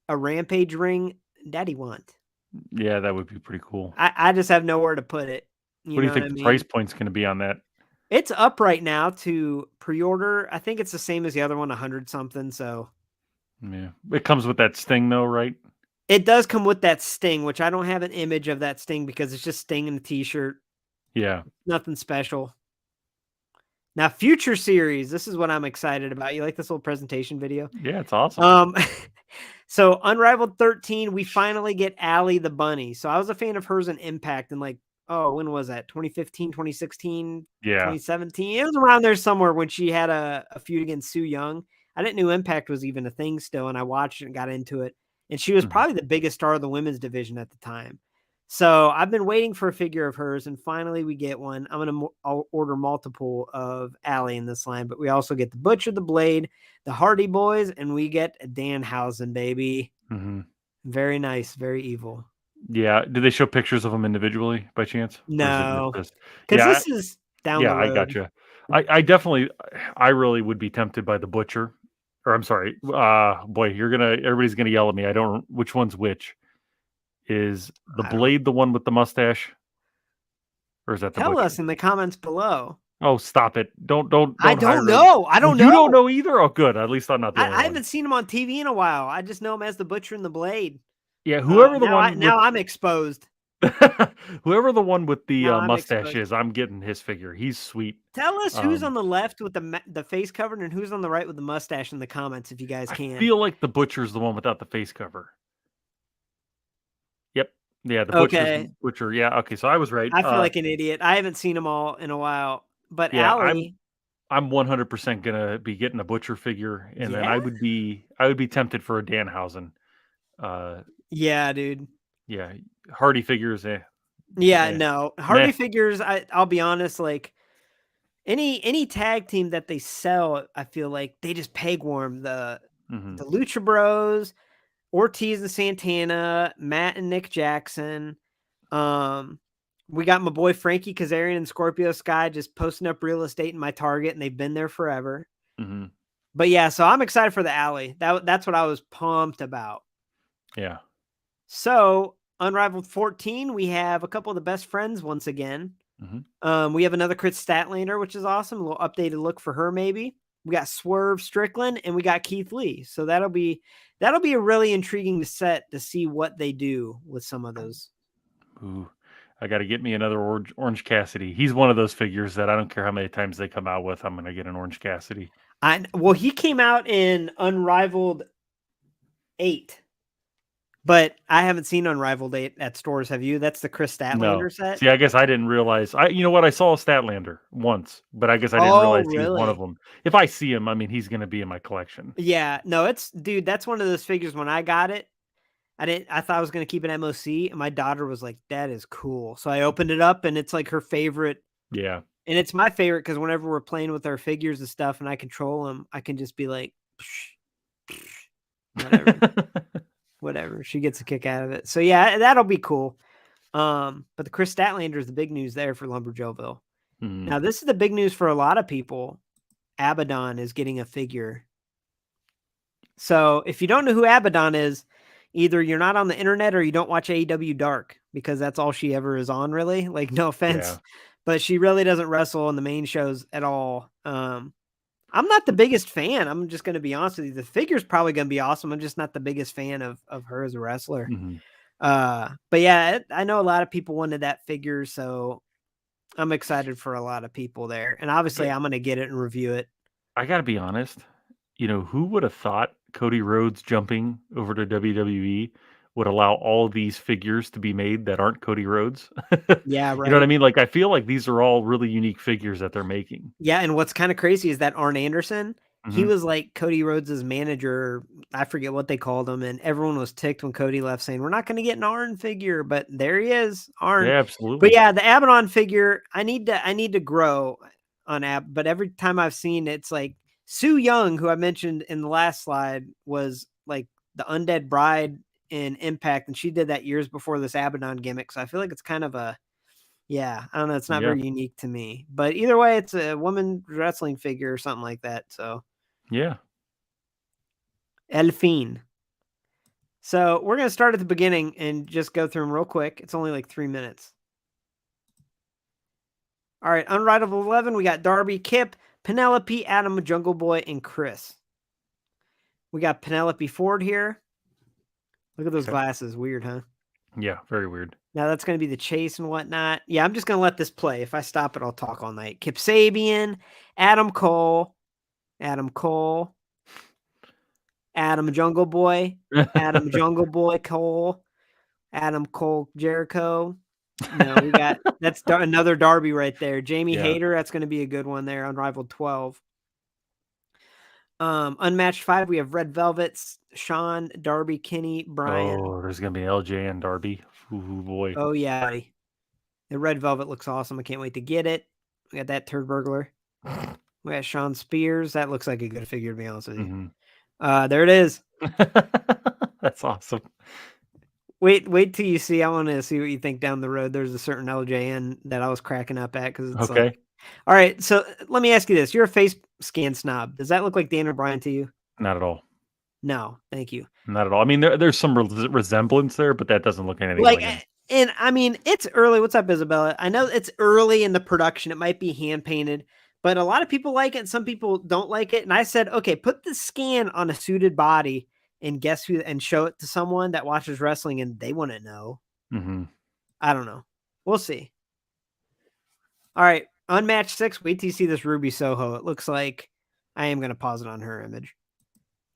a Rampage ring, Daddy want. Yeah, that would be pretty cool. I just have nowhere to put it. What do you think the price point's going to be on that? It's up right now to pre-order. I think it's the same as the other one, 100 something. So yeah, it comes with that Sting though, right? it does come with that Sting, which I don't have an image of that Sting because it's just Sting in a t-shirt. Yeah. Nothing special. Now, future series. This is what I'm excited about. You like this little presentation video? Yeah, it's awesome. So Unrivaled 13, we finally get Allie the Bunny. So I was a fan of hers in Impact and like, when was that? 2015, 2016, Yeah. 2017. It was around there somewhere when she had a feud against Sue Young. I didn't know Impact was even a thing still, and I watched it and got into it. And she was probably the biggest star of the women's division at the time. So I've been waiting for a figure of hers, and finally we get one. I'll order multiple of Allie in this line, but we also get the Butcher, the Blade, the Hardy Boys, and we get Danhausen, baby. Very nice, very evil. Yeah. Did they show pictures of them individually by chance? No, because this is down the road. I gotcha. I definitely, I really would be tempted by the Butcher. Or I'm sorry, boy, everybody's gonna yell at me. I don't. Which one's which? Is the Blade the one with the mustache, or is that the Tell Butcher? us in the comments below. Oh, stop it! Don't. I don't know. I don't know. You don't know either. Oh, good. At least I'm not the only one. I haven't seen him on TV in a while. I just know him as the Butcher and the Blade. Yeah, whoever the one. Now I'm exposed. Whoever the one with the mustache is, I'm getting his figure. He's sweet. Tell us who's on the left with the face covered and who's on the right with the mustache in the comments if you guys can. I feel like the Butcher's the one without the face cover. Yep. Yeah, the Butcher. Yeah. Okay, so I was right. I feel like an idiot. I haven't seen them all in a while. But yeah, Allie, I'm 100% gonna be getting a Butcher figure, and then I would be tempted for a Danhausen. Yeah, dude. Yeah, Hardy figures. No Hardy figures. I'll be honest, like any tag team that they sell, I feel like they just peg warm the Lucha Bros, Ortiz and Santana, Matt and Nick Jackson. We got my boy Frankie Kazarian and Scorpio Sky just posting up real estate in my Target, and they've been there forever. But yeah, so I'm excited for the Alley. That's what I was pumped about. Yeah. So Unrivaled 14, we have a couple of the best friends once again. We have another Chris Statlander, which is awesome. A little updated look for her, maybe. We got Swerve Strickland and we got Keith Lee. So that'll be a really intriguing set to see what they do with some of those. Ooh, I got to get me another Orange Cassidy. He's one of those figures that I don't care how many times they come out with. I'm going to get an Orange Cassidy. Well, he came out in Unrivaled 8. But I haven't seen Unrivaled 8 at stores. Have you? That's the Chris Statlander set. See, I guess I didn't realize. You know what? I saw a Statlander once, but I guess I didn't realize he was one of them. If I see him, I mean, he's going to be in my collection. Yeah, no, dude. That's one of those figures. When I got it, I thought I was going to keep an MOC, and my daughter was like, "That is cool." So I opened it up, and it's like her favorite. Yeah, and it's my favorite because whenever we're playing with our figures and stuff, and I control them, I can just be like, whatever. Whatever. She gets a kick out of it. So yeah, that'll be cool. But the Chris Statlander is the big news there for LumberJillville. Now, this is the big news for a lot of people. Abaddon is getting a figure. So if you don't know who Abaddon is, either you're not on the internet or you don't watch AEW Dark, because that's all she ever is on, really. Like, no offense, but she really doesn't wrestle on the main shows at all. I'm not the biggest fan. I'm just going to be honest with you. The figure's probably going to be awesome. I'm just not the biggest fan of her as a wrestler. But yeah, I know a lot of people wanted that figure, so I'm excited for a lot of people there. And obviously, I'm going to get it and review it. I got to be honest. You know, who would have thought Cody Rhodes jumping over to WWE would allow all these figures to be made that aren't Cody Rhodes? Yeah, right. You know what I mean? Like, I feel like these are all really unique figures that they're making. Yeah, and what's kind of crazy is that Arn Anderson, he was like Cody Rhodes' manager. I forget what they called him, and everyone was ticked when Cody left, saying, "We're not going to get an Arn figure," but there he is, Arn. Yeah, absolutely. But yeah, the Abaddon figure, I need to grow on but every time I've seen it, it's like Sue Young, who I mentioned in the last slide, was like the Undead Bride in Impact, and she did that years before this Abaddon gimmick. So I feel like it's kind of a Yeah, I don't know. It's not Yeah. very unique to me, but either way, it's a woman wrestling figure or something like that. So Yeah. Elfine. So we're gonna start at the beginning and just go through them real quick. It's only like 3 minutes. All right, Unrivaled 11. We got Darby, Kip, Penelope, Adam, Jungle Boy, and Chris. We got Penelope Ford here. Look at those Okay. glasses. Weird, huh? Yeah, very weird. Now that's going to be the chase and whatnot. Yeah, I'm just going to let this play. If I stop it, I'll talk all night. Kip Sabian, Adam Cole, Adam Jungle Boy, Adam Jungle Boy Cole, Adam Cole Jericho. No, we got that's another Darby right there. Jamie Yeah. Hayter, that's going to be a good one there. Unrivaled 12. Unmatched 5, we have Red Velvets, Sean, Darby, Kenny, Brian. Oh, there's gonna be LJ and Darby. Ooh, boy. Oh yeah. The Red Velvet looks awesome. I can't wait to get it. We got that turd burglar. We got Sean Spears. That looks like a good figure, to be honest with you. There it is. That's awesome. Wait till you see. I want to see what you think down the road. There's a certain LJN that I was cracking up at because it's Okay. like, all right. So let me ask you this: you're a face scan snob. Does that look like Dan O'Brien to you? Not at all. No, thank you. Not at all. I mean, there's some resemblance there, but that doesn't look anything Like, like him. and I mean, it's early. What's up, Isabella? I know it's early in the production. It might be hand painted, but a lot of people like it and some people don't like it. And I said, okay, put the scan on a suited body and guess who, and show it to someone that watches wrestling and they want to know. Mm-hmm. I don't know. We'll see. All right. Unmatched 6. Wait till you see this Ruby Soho. It looks like I am going to pause it on her image.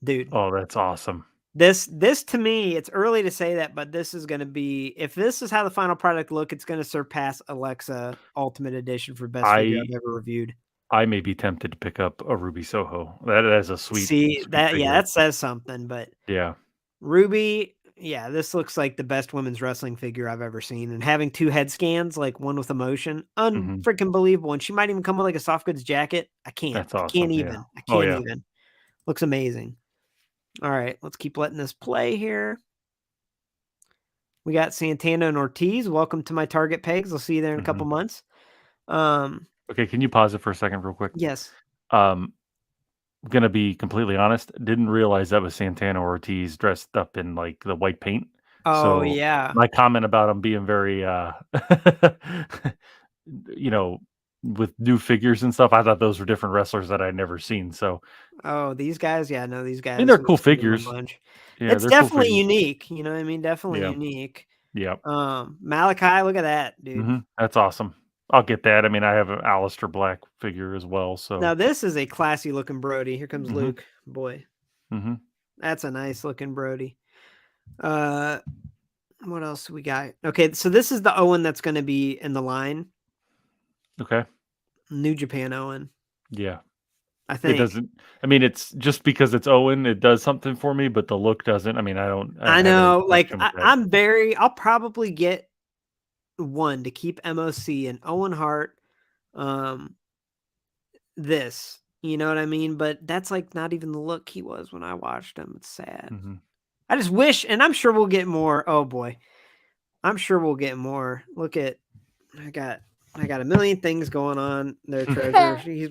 Dude. Oh, that's awesome. This to me, it's early to say that, but this is going to be, if this is how the final product look, it's going to surpass Alexa Ultimate Edition for best figure I've ever reviewed. I may be tempted to pick up a Ruby Soho. That is a sweet. See sweet that? figure. Yeah, that says something. But yeah, Ruby, yeah, this looks like the best women's wrestling figure I've ever seen. And having 2 head scans, like one with emotion, unfreaking believable. And she might even come with like a soft goods jacket. I can't. That's I awesome. can't even. Yeah. I can't even. Looks amazing. All right, let's keep letting this play here. We got Santana and Ortiz. Welcome to my Target pegs. I'll see you there in a couple months. Okay, can you pause it for a second real quick? Yes. Gonna be completely honest, didn't realize that was Santana Ortiz dressed up in like the white paint. Oh, So yeah. my comment about him being very you know, with new figures and stuff, I thought those were different wrestlers that I'd never seen. So Oh, these guys, yeah, no, these guys. I mean, they're cool we've seen them a figures. bunch. Yeah, It's they're cool definitely figures. unique. You know what I mean? Definitely Yeah. unique. Yep. Malachi, look at that, dude. That's awesome. I'll get that. I mean, I have an Aleister Black figure as well. So Now this is a classy looking Brody. Here comes Luke. Boy, that's a nice looking Brody. What else we got? Okay, so this is the Owen that's going to be in the line. Okay. New Japan Owen. Yeah. I think it doesn't. I mean, it's just because it's Owen, it does something for me, but the look doesn't. I mean, I don't. I know. Like I'll probably get one to keep MOC and Owen Hart. This, you know what I mean? But that's like not even the look he was when I watched him. It's sad. I just wish, and I'm sure we'll get more. Oh boy, I'm sure we'll get more. Look at, I got a million things going on there, Treasure. She's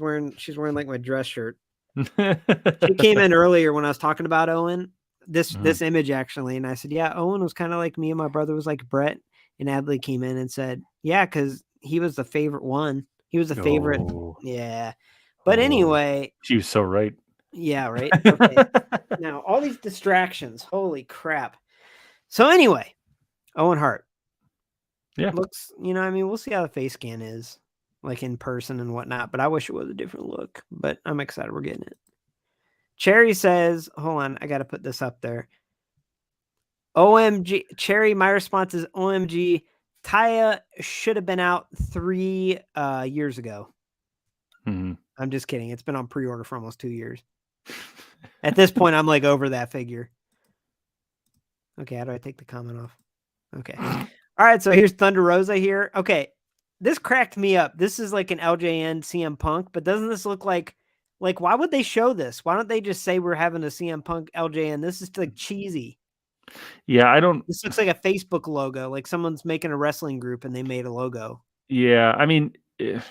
wearing like my dress shirt. She came in earlier when I was talking about Owen. This image actually, and I said, yeah, Owen was kind of like me and my brother was like Brett. And Adley came in and said, yeah, because he was the favorite one. He was the favorite. Yeah. But anyway. She was so right. Yeah, right. Okay. Now, all these distractions. Holy crap. So anyway, Owen Hart. Yeah. Looks, you know, I mean, we'll see how the face scan is, like in person and whatnot. But I wish it was a different look. But I'm excited we're getting it. Cherry says, hold on, I got to put this up there. OMG, Cherry, my response is OMG, Taya should have been out 3 years ago. I'm just kidding. It's been on pre-order for almost 2 years. At this point, I'm like over that figure. Okay, how do I take the comment off? Okay. All right, so here's Thunder Rosa here. Okay, this cracked me up. This is like an LJN CM Punk, but doesn't this look like why would they show this? Why don't they just say we're having a CM Punk LJN? This is like cheesy. Yeah, I don't. This looks like a Facebook logo, like someone's making a wrestling group and they made a logo. Yeah, I mean, I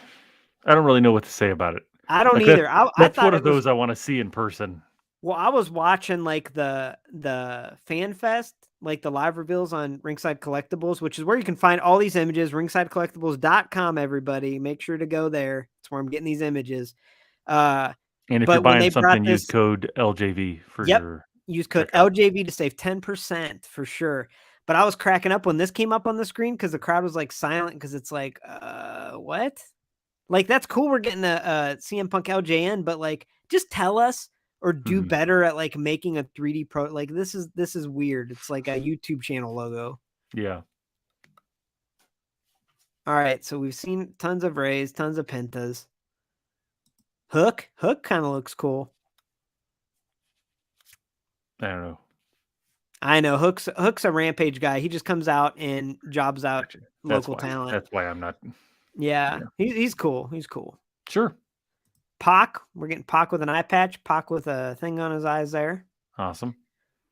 don't really know what to say about it. I don't Like either. I that's thought one it of was those I want to see in person. well, I was watching like the fan fest, like the live reveals on Ringside Collectibles, which is where you can find all these images. Ringsidecollectibles.com, everybody. Make sure to go there. That's where I'm getting these images. Uh, And if you're but when buying they brought something, use this, code LJV for yep, your use code checkout. LJV to save 10% for sure. But I was cracking up when this came up on the screen because the crowd was like silent because it's like, what? Like, that's cool. We're getting a CM Punk LJN, but like, just tell us or do Mhm. better at like making a 3D pro. Like, this is weird. It's like a YouTube channel logo. Yeah. All right, so we've seen tons of Rays, tons of Pentas. Hook kind of looks cool. I don't know. I know Hook's a Rampage guy. He just comes out and jobs out Gotcha. local talent. That's why I'm not. Yeah, he's cool. He's cool. Sure. Pac, we're getting Pac with an eye patch. Pac with a thing on his eyes there. Awesome.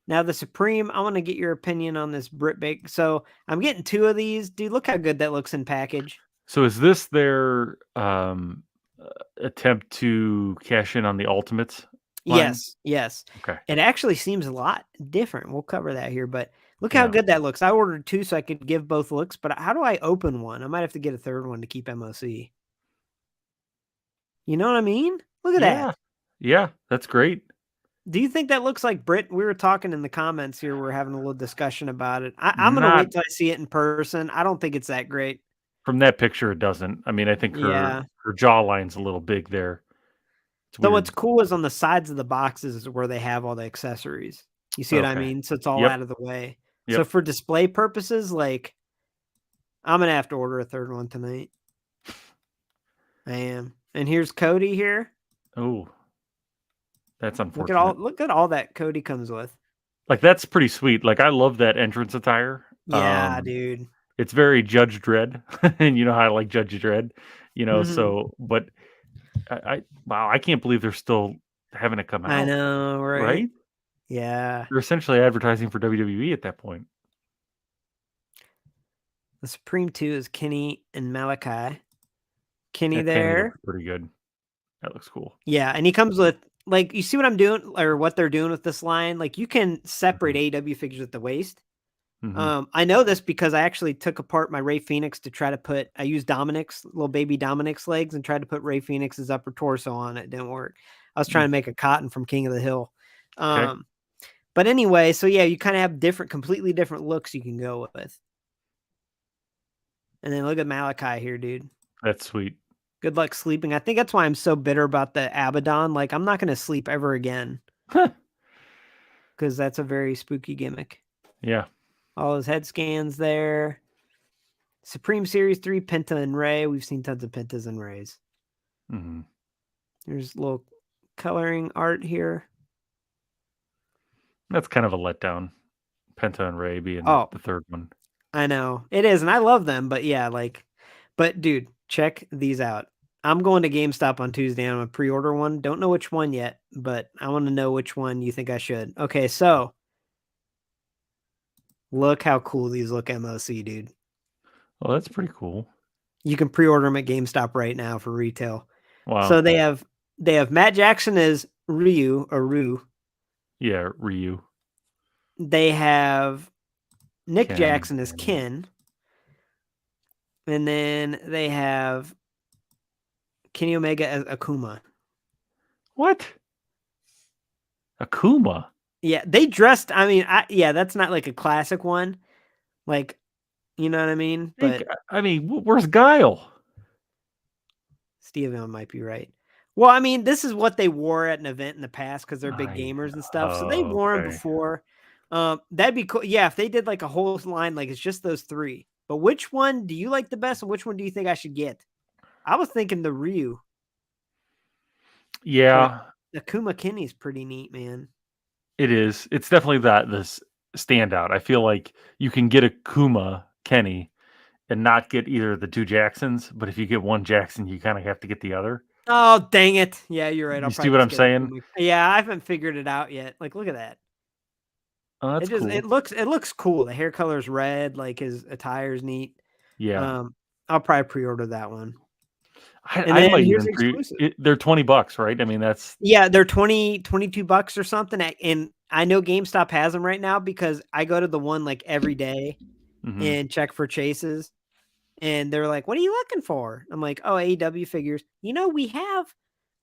Now the Supreme, I want to get your opinion on this Brit Bake. So I'm getting 2 of these. Dude, look how good that looks in package. So is this their attempt to cash in on the Ultimates line? Yes. Okay. It actually seems a lot different. We'll cover that here, but look how Yeah. good that looks. I ordered 2 so I could give both looks, but how do I open one? I might have to get a third one to keep MOC. You know what I mean? Look at that. Yeah, that's great. Do you think that looks like Brit? We were talking in the comments here. We're having a little discussion about it. I'm going to wait till I see it in person. I don't think it's that great. From that picture, it doesn't. I mean, I think her jawline's a little big there. It's So weird. what's cool is on the sides of the boxes is where they have all the accessories. You see what I mean? So it's all out of the way. So for display purposes, like, I'm going to have to order a third one tonight. I am. And here's Cody here. Oh, that's unfortunate. Look at all that Cody comes with. Like, that's pretty sweet. Like, I love that entrance attire. Yeah, dude. It's very Judge Dredd, and you know how I like Judge Dredd, you know. So, but wow, I can't believe they're still having it come out. I know, right? Yeah. They're essentially advertising for WWE at that point. The Supreme 2 is Kenny and Malachi. Kenny That there. looks pretty good. That looks cool. Yeah, and he comes with, like, you see what I'm doing or what they're doing with this line? Like, you can separate AEW figures at the waist. I know this because I actually took apart my Ray Phoenix to try to put, I used Dominic's, little baby Dominic's legs and tried to put Ray Phoenix's upper torso on. It didn't work. I was trying to make a cotton from King of the Hill. But anyway, so yeah, you kind of have completely different looks you can go with. And then look at Malachi here, dude. That's sweet. Good luck sleeping. I think that's why I'm so bitter about the Abaddon. Like, I'm not going to sleep ever again. Because that's a very spooky gimmick. Yeah. All his head scans there. Supreme Series 3, Penta and Ray. We've seen tons of Pentas and Rays. There's a little coloring art here. That's kind of a letdown. Penta and Ray being the third one. I know. It is, and I love them, but yeah, but dude, check these out. I'm going to GameStop on Tuesday. I'm going to pre-order one. Don't know which one yet, but I want to know which one you think I should. Okay, so look how cool these look, MOC, dude. Oh, that's pretty cool. You can pre-order them at GameStop right now for retail. Wow. So they have Matt Jackson as Ryu or Ryu. Yeah, Ryu. They have Nick Jackson as Ken. And then they have Kenny Omega as Akuma. What? Akuma? Yeah, they dressed, I mean, that's not like a classic one. Like, you know what I mean? But I mean, where's Guile? Steven might be right. Well, I mean, this is what they wore at an event in the past because they're big gamers and stuff. So they wore them before. That'd be cool. Yeah, if they did like a whole line, like it's just those 3. But which one do you like the best, and which one do you think I should get? I was thinking the Ryu. Yeah. But Akuma Kenny's pretty neat, man. It is. It's definitely this standout. I feel like you can get Akuma Kenny and not get either of the 2 Jacksons, but if you get one Jackson, you kind of have to get the other. Oh, dang it. Yeah, you're right. You see what I'm saying? Yeah, I haven't figured it out yet. Like, look at that. Oh, that's cool. It looks cool. The hair color's red, like his attire's neat. Yeah. I'll probably pre-order that one. And I then might here's even exclusive. they're $20, right? I mean, that's Yeah, they're $22 or something. And I know GameStop has them right now because I go to the one like every day and check for chases. And they're like, "What are you looking for?" I'm like, "Oh, AEW figures. You know, we have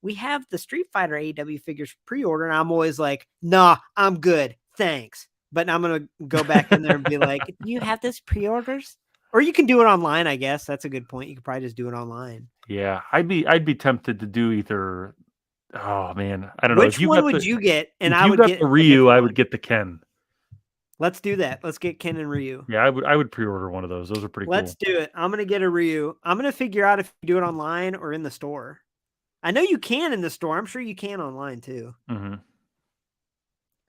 the Street Fighter AEW figures pre-order." And I'm always like, "Nah, I'm good. Thanks." But I'm going to go back in there and be like, "Do you have this pre-orders?" Or you can do it online, I guess. That's a good point. You could probably just do it online. yeah. I'd be tempted to do either. Oh man, I don't know. Which one would you get? And If I you would got get the a Ryu, different I one. would get the Ken. Let's do that. Let's get Ken and Ryu. Yeah, I would pre-order one of those. Those are pretty Let's cool. do it. I'm going to get a Ryu. I'm going to figure out if you do it online or in the store. I know you can in the store. I'm sure you can online too. Mm-hmm.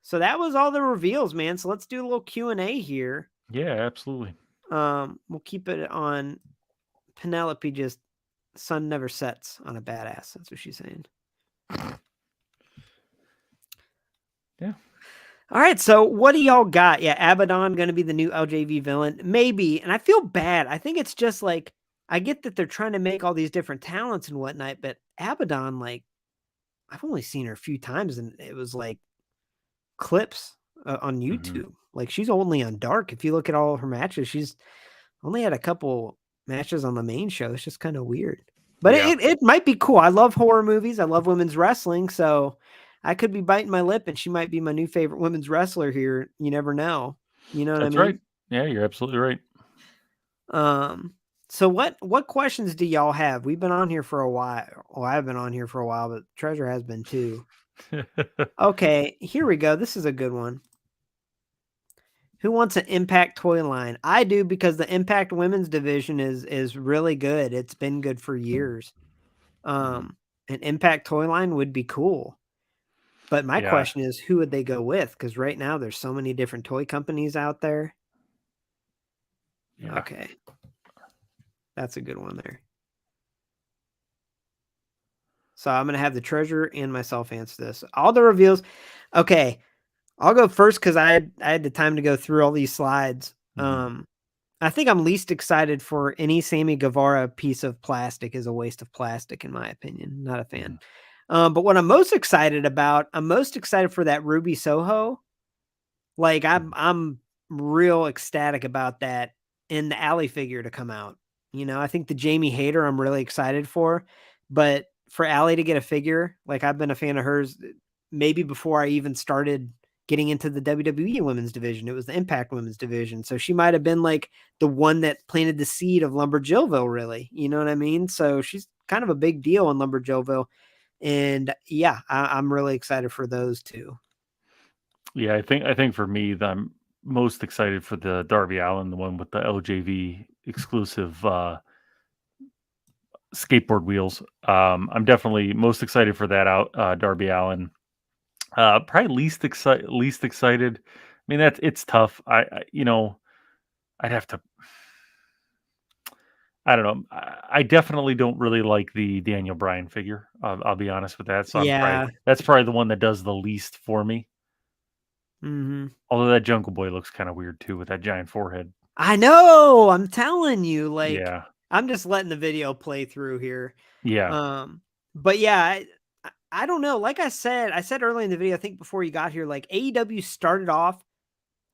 So that was all the reveals, man. So let's do a little Q&A here. Yeah, absolutely. We'll keep it on Penelope. Just sun never sets on a badass. That's what she's saying. Yeah. All right. So what do y'all got? Yeah, Abaddon going to be the new LJV villain, maybe. And I feel bad. I think it's just like I get that they're trying to make all these different talents and whatnot, but Abaddon, like I've only seen her a few times, and it was like clips on YouTube. Like she's only on Dark. If you look at all her matches, she's only had a couple matches on the main show. It's just kind of weird, but Yeah. it might be cool. I love horror movies. I love women's wrestling. So I could be biting my lip and she might be my new favorite women's wrestler here. You never know. You know what That's I mean? right. Yeah, you're absolutely right. So what questions do y'all have? We've been on here for a while. Well, I've been on here for a while, but Treasure has been too. Okay, here we go. This is a good one. Who wants an Impact toy line? I do, because the Impact women's division is really good. It's been good for years. An Impact toy line would be cool. But my question is, who would they go with? Because right now there's so many different toy companies out there. Yeah. Okay. That's a good one there. So I'm going to have the Treasurer and myself answer this. All the reveals. Okay. I'll go first because I had the time to go through all these slides. I think I'm least excited for any Sammy Guevara piece of plastic. Is a waste of plastic, in my opinion. Not a fan. But what I'm most excited about, I'm most excited for that Ruby Soho. Like I'm real ecstatic about that, in the Alley figure to come out. You know, I think the Jamie Hayter I'm really excited for, but for Alley to get a figure, like I've been a fan of hers maybe before I even started getting into the WWE women's division. It was the Impact women's division. So she might have been like the one that planted the seed of LumberJillville, really. You know what I mean? So she's kind of a big deal in LumberJillville. And yeah, I'm really excited for those two. Yeah, I think for me, I'm most excited for the Darby Allin, the one with the LJV exclusive skateboard wheels. I'm definitely most excited for that Darby Allin. Probably least excited. I mean, it's tough. I'd have to. I don't know. I definitely don't really like the Daniel Bryan figure. I'll be honest with that. So that's probably the one that does the least for me. Although that Jungle Boy looks kind of weird too with that giant forehead. I know. I'm telling you, like, yeah. I'm just letting the video play through here. Yeah. But yeah, I don't know. Like I said earlier in the video, I think before you got here, like AEW started off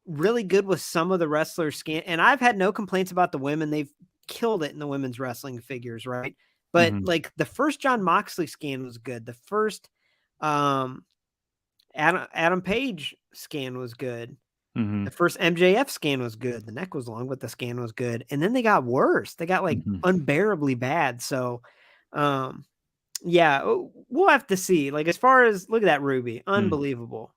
really good with some of the wrestlers scan, and I've had no complaints about the women. They've killed it in the women's wrestling figures, right? But like the first John Moxley scan was good. The first Adam Page scan was good. The first MJF scan was good. The neck was long, but the scan was good. And then they got worse. They got like unbearably bad. So yeah, we'll have to see. Like, as far as, look at that Ruby, unbelievable.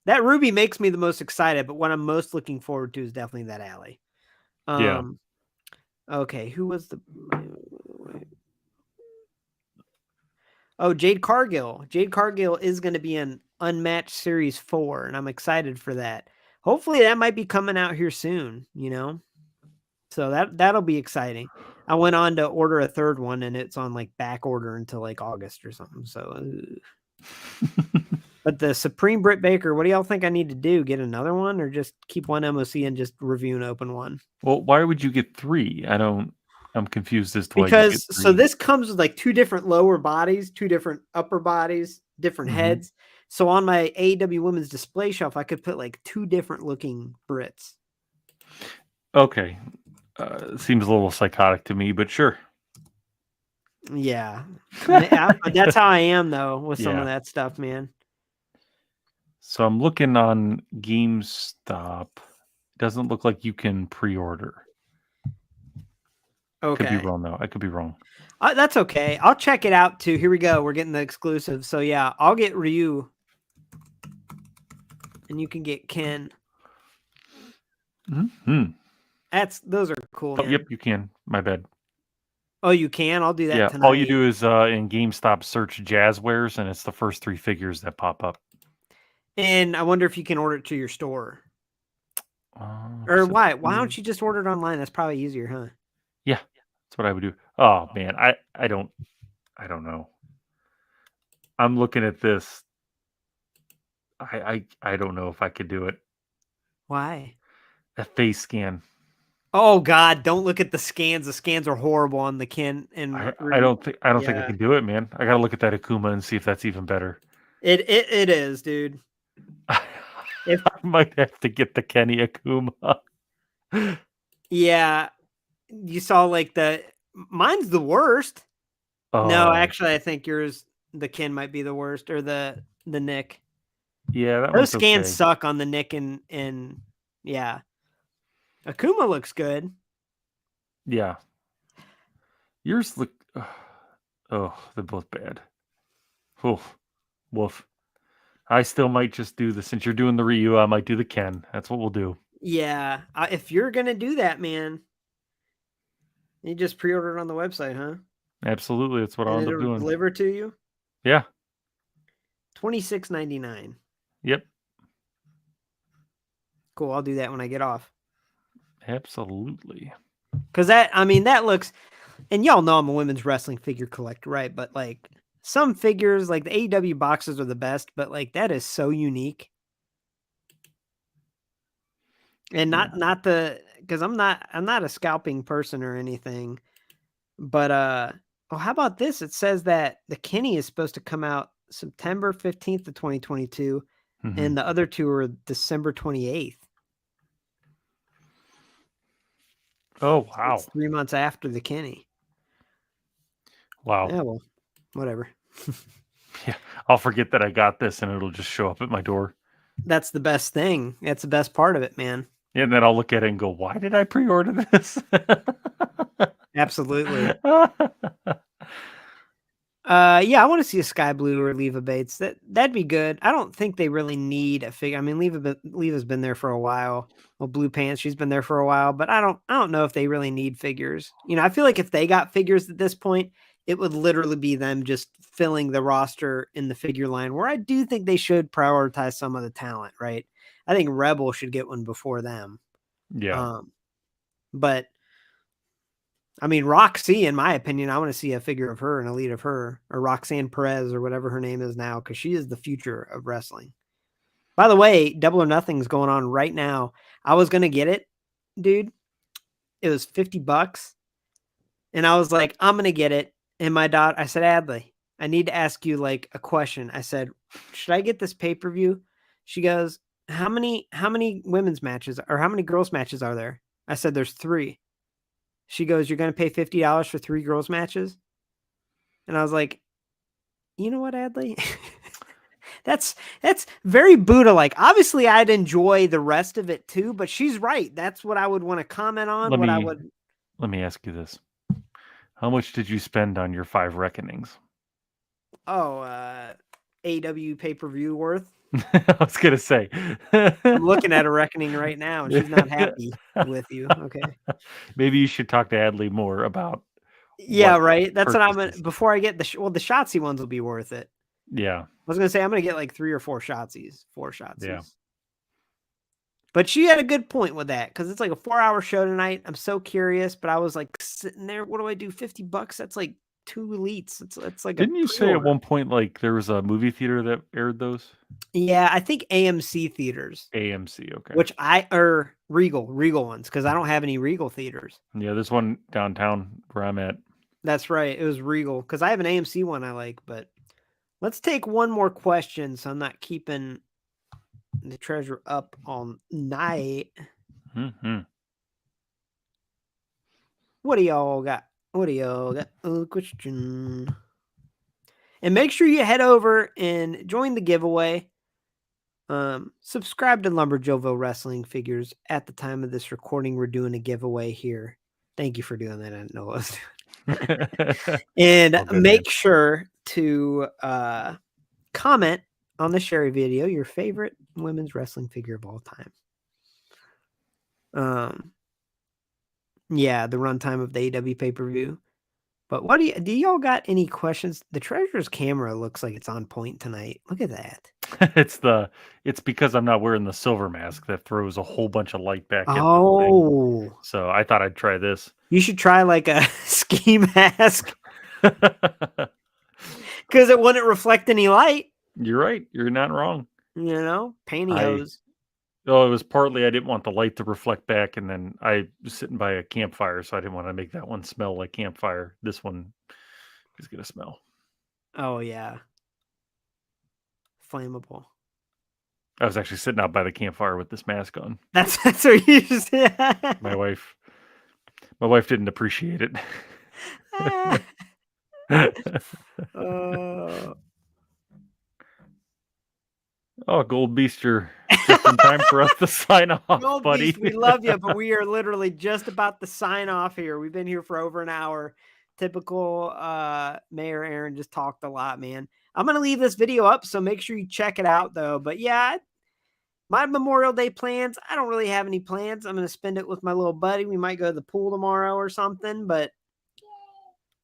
That Ruby makes me the most excited, but what I'm most looking forward to is definitely that Alley. Yeah. Okay, who was the... Oh, Jade Cargill. Jade Cargill is going to be in Unmatched Series 4, and I'm excited for that. Hopefully that might be coming out here soon, you know? So that'll be exciting. I went on to order a third one, and it's on like back order until like August or something. So, but the Supreme Britt Baker, what do y'all think I need to do? Get another one, or just keep one MOC and just review and open one? Well, why would you get 3? I don't. I'm confused as to why you Because get so 3. this comes with like 2 different lower bodies, 2 different upper bodies, different Mhm. heads. So on my AEW women's display shelf, I could put like 2 different looking Brits. Okay. Seems a little psychotic to me, but sure. Yeah. But that's how I am though with some of Yeah. that stuff, man. So I'm looking on GameStop. Doesn't look like you can pre-order. Could be Okay. wrong though. I could be wrong. That's okay. I'll check it out too. Here we go. We're getting the exclusive. So yeah, I'll get Ryu. And you can get Ken. Mm-hmm. Those are cool, Oh, man. yep, you can. My bad. Oh, you can? I'll do that Yeah, tonight. all you do is in GameStop search Jazzwares, and it's the first 3 figures that pop up. And I wonder if you can order it to your store. Oh, Or so why? Why don't you just order it online? That's probably easier, huh? Yeah, that's what I would do. Oh man, I don't know. I'm looking at this. I don't know if I could do it. Why? A face scan. Oh God! Don't look at the scans. The scans are horrible on the Ken and I don't think I Yeah. can do it, man. I gotta look at that Akuma and see if that's even better. It is, dude. If I might have to get the Kenny Akuma. yeah, you saw like mine's the worst. No, Oh, actually, I think the Ken might be the worst, or the Nick. yeah, that Those one's scans okay. suck on the Nick and yeah. Akuma looks good. Yeah, yours look. Oh, they're both bad. Oof, woof. I still might just do the since you're doing the Ryu, I might do the Ken. That's what we'll do. Yeah, if you're gonna do that, man, you just pre-order it on the website, huh? Absolutely, that's what I'll And end up it'll doing. deliver to you. Yeah. $26.99. Yep. Cool. I'll do that when I get off. Absolutely. Because that looks, and y'all know I'm a women's wrestling figure collector, right? But like some figures, like the AEW boxes are the best, but like that is so unique. And not because I'm not a scalping person or anything. But how about this? It says that the Kenny is supposed to come out September 15th of 2022, and the other 2 are December 28th. Oh wow! It's 3 months after the Kenny. Wow. Yeah, well, whatever. Yeah, I'll forget that I got this, and it'll just show up at my door. That's the best thing. That's the best part of it, man. And then I'll look at it and go, "Why did I pre-order this?" Absolutely. Yeah, I want to see a Sky Blue or Leva Bates. That'd be good. I don't think they really need a figure. I mean, Leva's been there for a while. Well, Blue Pants, she's been there for a while, but I don't know if they really need figures. You know, I feel like if they got figures at this point, it would literally be them just filling the roster in the figure line, where I do think they should prioritize some of the talent, right? I think Rebel should get one before them. Yeah. But I mean, Roxy, in my opinion, I want to see a figure of her, an elite of her, or Roxanne Perez, or whatever her name is now, because she is the future of wrestling. By the way, Double or Nothing's going on right now. I was going to get it, dude. It was $50. And I was like, I'm going to get it. And my daughter, I said, Adley, I need to ask you like a question. I said, should I get this pay-per-view? She goes, how many women's matches or how many girls matches are there? I said, there's 3. She goes, you're going to pay $50 for 3 girls matches? And I was like, you know what, Adley? that's very Buddha-like. Obviously, I'd enjoy the rest of it too, but she's right. That's what I would want to comment on. Let me ask you this. How much did you spend on your 5 reckonings? Oh, AW pay-per-view worth? I was going to say. I'm looking at a reckoning right now, and she's not happy with you. Okay. Maybe you should talk to Adley more about. Yeah, right. That's what I'm purchases. before I get the Shotzi ones will be worth it. Yeah. I was gonna say I'm gonna get like 3 or 4 Shotsies. 4 Shotsies. Yeah. But she had a good point with that because it's like a 4-hour show tonight. I'm so curious, but I was like sitting there. What do I do? $50? That's like 2 elites. It's like Didn't a you say at pre-order. one point like there was a movie theater that aired those? Yeah, I think AMC theaters, AMC, okay. which Regal ones, because I don't have any Regal theaters. Yeah, there's one downtown where I'm at. That's right. It was Regal, because I have an AMC one I like. But let's take one more question, so I'm not keeping the treasure up all night. Mm-hmm. What do y'all got? Oh, question. And make sure you head over and join the giveaway. Subscribe to LumberJillville Wrestling Figures. At the time of this recording, we're doing a giveaway here. Thank you for doing that. I didn't know what I was doing. And Oh, good, make sure to comment on the Sherry video your favorite women's wrestling figure of all time. Yeah, the runtime of the AEW pay-per-view. But what do y'all got any questions? The treasurer's camera looks like it's on point tonight. Look at that. It's because I'm not wearing the silver mask that throws a whole bunch of light back at the thing. Oh, So I thought I'd try this. you should try like a ski mask because it wouldn't reflect any light. You're right. You're not wrong. You know, pantyhose. It was partly I didn't want the light to reflect back, and then I was sitting by a campfire, so I didn't want to make that one smell like campfire. This one is gonna smell. Oh yeah, flammable. I was actually sitting out by the campfire with this mask on. That's what you just. My wife didn't appreciate it. Oh, Gold Beast, you're just in time for us to sign off, Gold buddy. Beast, we love you, but we are literally just about to sign off here. We've been here for over an hour. Typical Mayor Aaron just talked a lot, man. I'm going to leave this video up, so make sure you check it out, though. But yeah, my Memorial Day plans, I don't really have any plans. I'm going to spend it with my little buddy. We might go to the pool tomorrow or something, but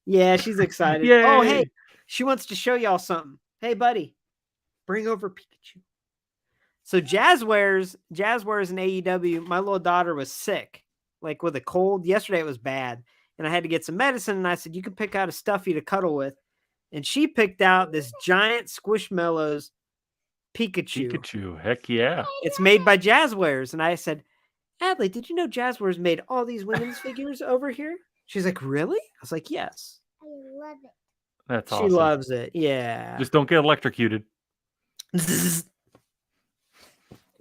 yeah, she's excited. Yay. Oh, hey, she wants to show y'all something. Hey, buddy, bring over Pikachu. So Jazzwares in AEW, my little daughter was sick, like with a cold. Yesterday it was bad, and I had to get some medicine, and I said, you can pick out a stuffy to cuddle with. And she picked out this giant Squishmallows Pikachu. Heck yeah. It's made by Jazzwares. And I said, Adley, did you know Jazzwares made all these women's figures over here? She's like, really? I was like, yes. I love it. That's She awesome. loves it. Yeah. Just don't get electrocuted.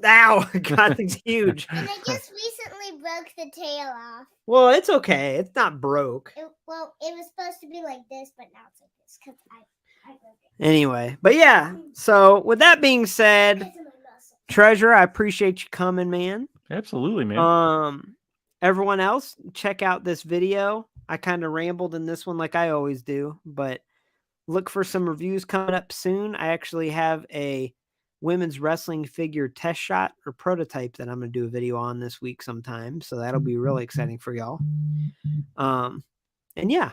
Ow, God, thing's huge. And I just recently broke the tail off. Well, it's okay. It's not broke. It was supposed to be like this, but now it's like this because I broke it. Anyway, but yeah. So with that being said, It's in my muscle. Treasure, I appreciate you coming, man. Absolutely, man. Everyone else, check out this video. I kind of rambled in this one like I always do, but look for some reviews coming up soon. I actually have a women's wrestling figure test shot or prototype that I'm going to do a video on this week sometime. So that'll be really exciting for y'all. And yeah,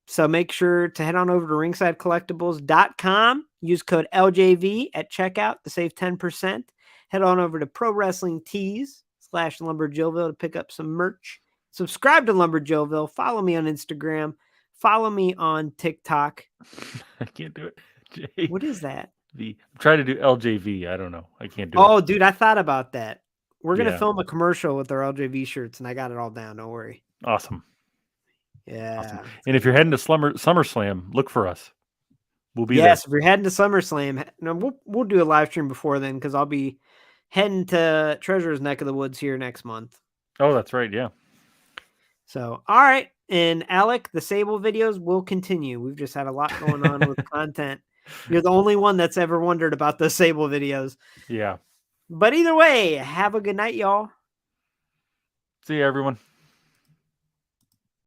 so make sure to head on over to ringsidecollectibles.com. Use code LJV at checkout to save 10%. Head on over to Pro Wrestling Tees /LumberJillville to pick up some merch. Subscribe to LumberJillville. Follow me on Instagram. Follow me on TikTok. I can't do it. Jay. What is that? I'm trying to do LJV. I don't know. I can't do it. Oh, dude, I thought about that. We're going to Yeah. film a commercial with our LJV shirts, and I got it all down. Don't worry. Awesome. Yeah. Awesome. And if you're heading to SummerSlam, look for us. We'll be Yes, if you're heading to SummerSlam, we'll do a live stream before then because I'll be heading to Treasure's neck of the woods here next month. there. Oh, that's right. Yeah. So, all right. And Alec, the Sable videos will continue. We've just had a lot going on with content. You're the only one that's ever wondered about the Sable videos. Yeah. But either way, have a good night, y'all. See you, everyone.